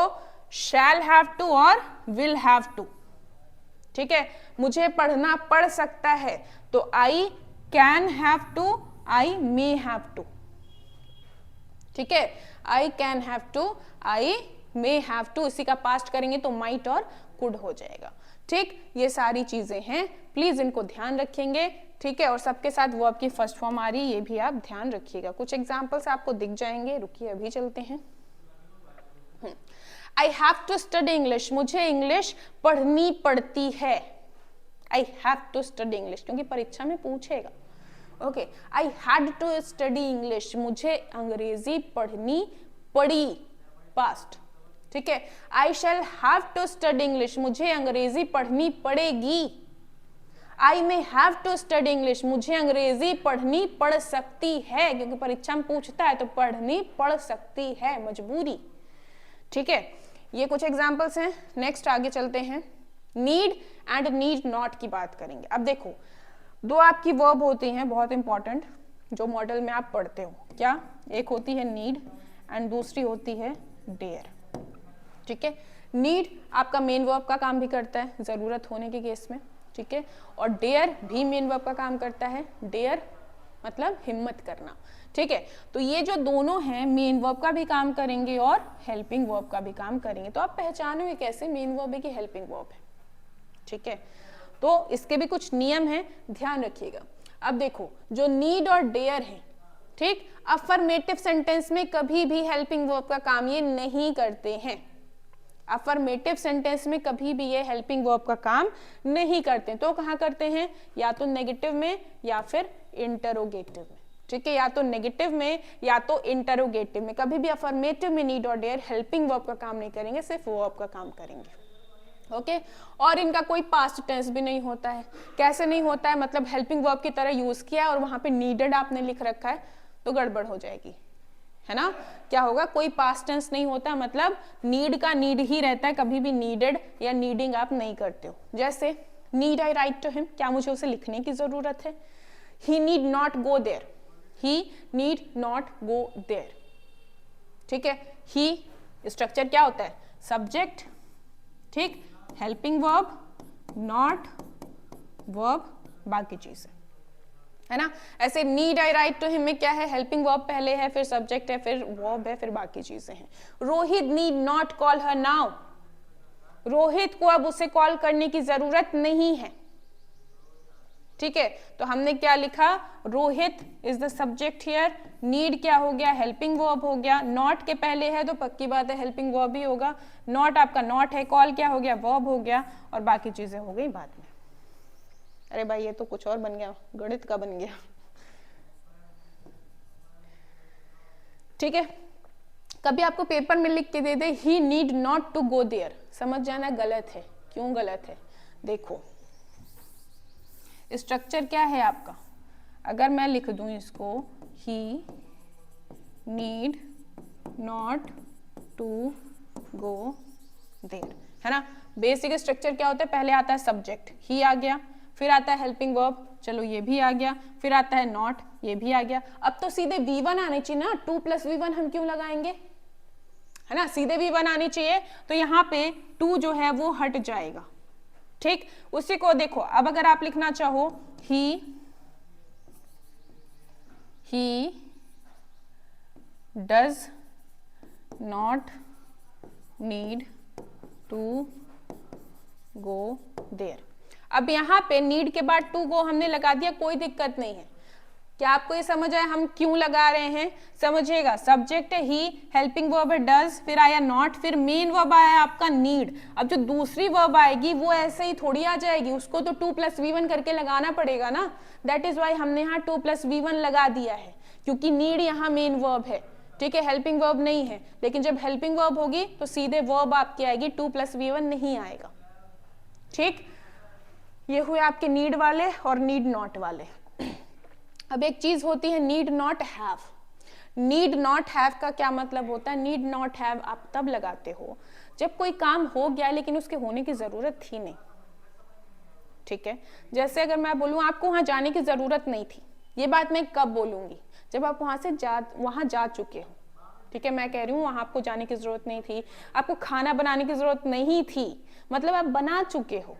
शैल हैव टू और विल हैव टू, ठीक है। मुझे पढ़ना पड़ सकता है तो I can have to, I may have to, ठीक है, I can have to, I may have to, इसी का पास्ट करेंगे तो माइट और कुड हो जाएगा, ठीक। ये सारी चीजें हैं, प्लीज इनको ध्यान रखेंगे, ठीक है। और सबके साथ वो आपकी फर्स्ट फॉर्म आ रही है, ये भी आप ध्यान रखिएगा। कुछ एग्जाम्पल्स आपको दिख जाएंगे, रुकिए अभी चलते हैं। I have to study English, मुझे इंग्लिश पढ़नी पड़ती है, I have to study English, क्योंकि परीक्षा में पूछेगा, okay. I had to study English, मुझे अंग्रेजी पढ़नी पड़ी, पास्ट, ठीक है। I shall have to study English, मुझे अंग्रेजी पढ़नी पड़ेगी। I may have to study English, मुझे अंग्रेजी पढ़नी पड़ सकती है, क्योंकि परीक्षा में पूछता है तो पढ़नी पड़ सकती है, मजबूरी, ठीक है। ये कुछ एग्जाम्पल्स हैं। नेक्स्ट आगे चलते हैं, नीड एंड नीड नॉट की बात करेंगे। अब देखो, दो आपकी वर्ब होती हैं बहुत इंपॉर्टेंट, जो मॉडल में आप पढ़ते हो, क्या, एक होती है नीड एंड दूसरी होती है डेयर, ठीक है। नीड आपका मेन वर्ब का काम भी करता है जरूरत होने के केस में, ठीक है, और डेयर भी मेन वर्ब का काम करता है, डेयर मतलब हिम्मत करना, ठीक है। तो ये जो दोनों हैं मेन वर्ब का भी काम करेंगे और हेल्पिंग वर्ब का भी काम करेंगे। तो आप पहचानोगे कैसे मेन वर्ब है कि हेल्पिंग वर्ब है, ठीक है। तो इसके भी कुछ नियम हैं, ध्यान रखिएगा। अब देखो, जो नीड और डेयर है, ठीक, अफर्मेटिव सेंटेंस में कभी भी हेल्पिंग वर्ब का काम ये नहीं करते हैं, अफर्मेटिव सेंटेंस में कभी भी ये हेल्पिंग वर्ब का काम नहीं करते। तो कहाँ करते हैं, या तो नेगेटिव में या फिर इंटरोगेटिव में, ठीक है, या तो नेगेटिव में या तो इंटरोगेटिव में। कभी भी अफर्मेटिव में नीड और डेयर हेल्पिंग वर्ब का काम नहीं करेंगे, सिर्फ वर्ब का काम करेंगे, ओके। और इनका कोई पास्ट टेंस भी नहीं होता है। कैसे नहीं होता है, मतलब हेल्पिंग वर्ब की तरह यूज किया है और वहां पे नीडेड आपने लिख रखा है तो गड़बड़ हो जाएगी, है ना। क्या होगा, कोई पास्ट टेंस नहीं होता, मतलब नीड का नीड ही रहता है, कभी भी नीडेड या नीडिंग आप नहीं करते हो। जैसे need I write to him, क्या मुझे उसे लिखने की जरूरत है? He need not go there, he need not go there. ठीक है, ही स्ट्रक्चर क्या होता है? सब्जेक्ट, ठीक, हेल्पिंग वर्ब, नॉट, वर्ब, बाकी चीजें, है ना। ऐसे need I write to him में क्या है? हेल्पिंग वर्ब पहले है, फिर सब्जेक्ट है, फिर वर्ब है, फिर बाकी चीजें हैं। Rohit need not call her now, Rohit को अब उसे कॉल करने की जरूरत नहीं है। ठीक है, तो हमने क्या लिखा? Rohit is the subject here, need क्या हो गया? हेल्पिंग वर्ब हो गया, नॉट के पहले है तो पक्की बात है हेल्पिंग वर्ब ही होगा, नॉट आपका नॉट है, कॉल क्या हो गया? वर्ब हो गया, और बाकी चीजें हो गई बाद में। अरे भाई ये तो कुछ और बन गया, गणित का बन गया। ठीक है, कभी आपको पेपर में लिख के दे दे he need not to go there, समझ जाना गलत है। क्यों गलत है? देखो स्ट्रक्चर क्या है आपका, अगर मैं लिख दूं इसको he need not to go there, है ना। बेसिक स्ट्रक्चर क्या होता है? पहले आता है सब्जेक्ट, ही आ गया, फिर आता है हेल्पिंग वर्ब, चलो ये भी आ गया, फिर आता है नॉट, ये भी आ गया। अब तो सीधे V1 आने चाहिए ना, 2 + V1 हम क्यों लगाएंगे, है ना, सीधे V1 आनी चाहिए, तो यहाँ पे 2 जो है वो हट जाएगा। ठीक, उसी को देखो, अब अगर आप लिखना चाहो he does not need to go there, अब यहाँ पे नीड के बाद टू गो हमने लगा दिया, कोई दिक्कत नहीं है। क्या आपको ये समझ आया हम क्यों लगा रहे हैं? समझिएगा, सब्जेक्ट है ही, हेल्पिंग वर्ब है डज, फिर आया नॉट, फिर मेन वर्ब आया आपका नीड। अब जो दूसरी वर्ब आएगी वो ऐसे ही थोड़ी आ जाएगी, उसको तो 2 + V1 करके लगाना पड़ेगा ना। दैट इज वाई हमने यहाँ 2 + V1 लगा दिया है, क्योंकि नीड यहाँ मेन वर्ब है। ठीक है, हेल्पिंग वर्ब नहीं है, लेकिन जब हेल्पिंग वर्ब होगी तो सीधे वर्ब आपकी आएगी, 2 + V1 नहीं आएगा। ठीक, ये हुए आपके नीड वाले और नीड नॉट वाले। अब एक चीज होती है need not have. Need not have का क्या मतलब होता है? नीड नॉट हैव आप तब लगाते हो जब कोई काम हो गया लेकिन उसके होने की जरूरत थी नहीं। ठीक है, जैसे अगर मैं बोलूं आपको वहां जाने की जरूरत नहीं थी, ये बात मैं कब बोलूंगी? जब आप वहां जा चुके हो। ठीक है, मैं कह रही हूँ वहां आपको जाने की जरूरत नहीं थी, आपको खाना बनाने की जरूरत नहीं थी, मतलब आप बना चुके हो,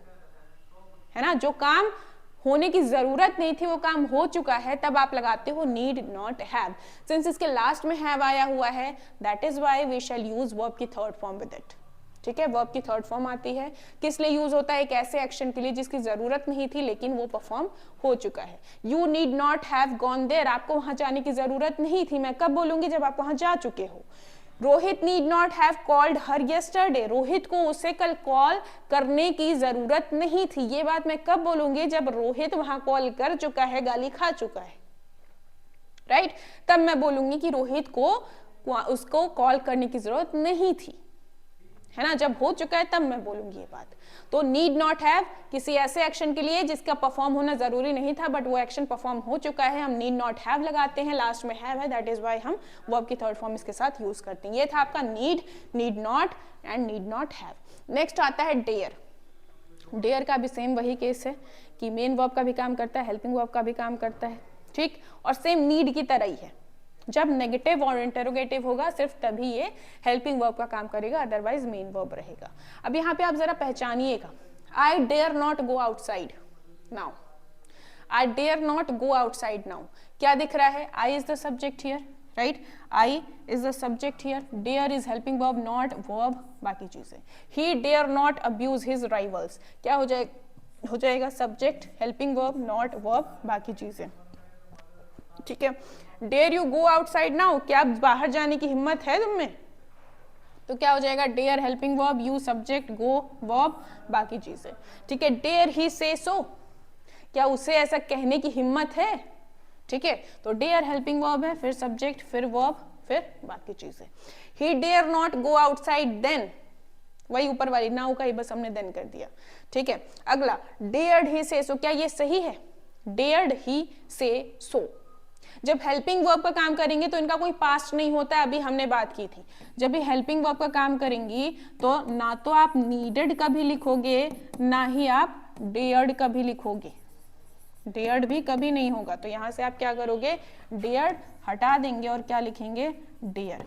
है ना। जो काम होने की जरूरत नहीं थी वो काम हो चुका है, तब आप लगाते हो नीड नॉट हैव। सिंस इसके लास्ट में हैव आया हुआ है, that is why we shall use verb की थर्ड फॉर्म विद इट। ठीक है, वर्ब की थर्ड फॉर्म आती है, किस लिए यूज होता है? एक ऐसे एक्शन के लिए जिसकी जरूरत नहीं थी लेकिन वो परफॉर्म हो चुका है। You need not have gone there, आपको वहां जाने की जरूरत नहीं थी, मैं कब बोलूंगी? जब आप वहां जा चुके हो। Rohit need not have called her yesterday, Rohit को उसे कल कॉल करने की जरूरत नहीं थी, ये बात मैं कब बोलूंगी? जब रोहित वहां कॉल कर चुका है, गाली खा चुका है, राइट, तब मैं बोलूंगी कि रोहित को उसको कॉल करने की जरूरत नहीं थी, है ना। जब हो चुका है तब मैं बोलूंगी ये बात। तो नीड नॉट हैव किसी ऐसे एक्शन के लिए जिसका परफॉर्म होना जरूरी नहीं था बट वो एक्शन परफॉर्म हो चुका है, हम नीड नॉट हैव लगाते हैं, लास्ट में हैव है, दैट इज व्हाई हम वर्ब की थर्ड फॉर्म इसके साथ यूज करते हैं। ये था आपका need, need not and need not have. Next आता है डेयर। डेयर का भी सेम वही केस है कि मेन वर्ब का भी काम करता है, हेल्पिंग वर्ब का भी काम करता है। ठीक, और सेम नीड की तरह ही है, जब नेगेटिव और इंटरोगेटिव होगा सिर्फ तभी ये हेल्पिंग वर्ब का काम करेगा, अदरवाइज मेन वर्ब रहेगा। अब यहाँ पे आप जरा पहचानिएगा, I dare not go outside now, I dare not go outside now, क्या दिख रहा है? I is the subject here, right, I is the subject here, dare is helping verb, not verb, बाकी चीजें। He dare not abuse his rivals, क्या हो जाएगा? Subject, helping verb, not verb, बाकी चीजें। ठीक है, dare you go outside now, क्या बाहर जाने की हिम्मत है तुम में? तो क्या हो जाएगा? Dare helping verb, you subject, go verb, बाकी चीजें। ठीक है, डेयर ही से सो, क्या उसे ऐसा कहने की हिम्मत है? ठीक है, तो डेयर हेल्पिंग वर्ब है, फिर सब्जेक्ट, फिर वर्ब, फिर बाकी चीजें। He dare not go outside then, वही ऊपर वाली नाउ का ही बस हमने देन कर दिया। ठीक है, अगला डेयर्ड ही से सो, क्या ये सही है? डेयर्ड ही से सो, जब हेल्पिंग वर्ब का काम करेंगे तो इनका कोई पास्ट नहीं होता है, अभी हमने बात की थी। जब भी हेल्पिंग वर्ब का काम करेंगी तो ना तो आप नीडेड कभी लिखोगे ना ही आप डेयर्ड कभी लिखोगे, डेयर्ड भी कभी नहीं होगा, तो यहाँ से आप क्या करोगे, डेयर्ड हटा देंगे और क्या लिखेंगे, डेयर।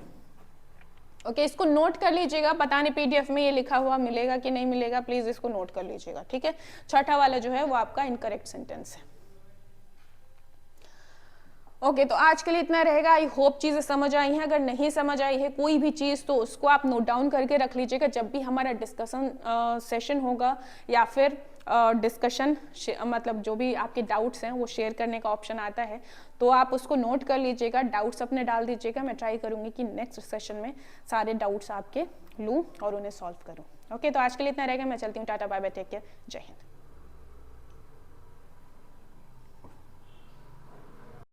ओके, इसको नोट कर लीजिएगा, पता नहीं पीडीएफ में ये लिखा हुआ मिलेगा कि नहीं मिलेगा, प्लीज इसको नोट कर लीजिएगा, ठीक है। छठा वाला जो है वो आपका इनकरेक्ट सेंटेंस है। ओके, तो आज के लिए इतना रहेगा। आई होप चीजें समझ आई हैं। अगर नहीं समझ आई है कोई भी चीज तो उसको आप नोट डाउन करके रख लीजिएगा, जब भी हमारा डिस्कशन सेशन होगा या फिर डिस्कशन मतलब जो भी आपके डाउट्स हैं वो शेयर करने का ऑप्शन आता है, तो आप उसको नोट कर लीजिएगा, डाउट्स अपने डाल दीजिएगा। मैं ट्राई करूंगी कि नेक्स्ट सेशन में सारे डाउट्स आपके लूँ और उन्हें सॉल्व करूँ। ओके, तो आज के लिए इतना रहेगा। मैं चलती हूँ, tata bye bye, take care, जय हिंद।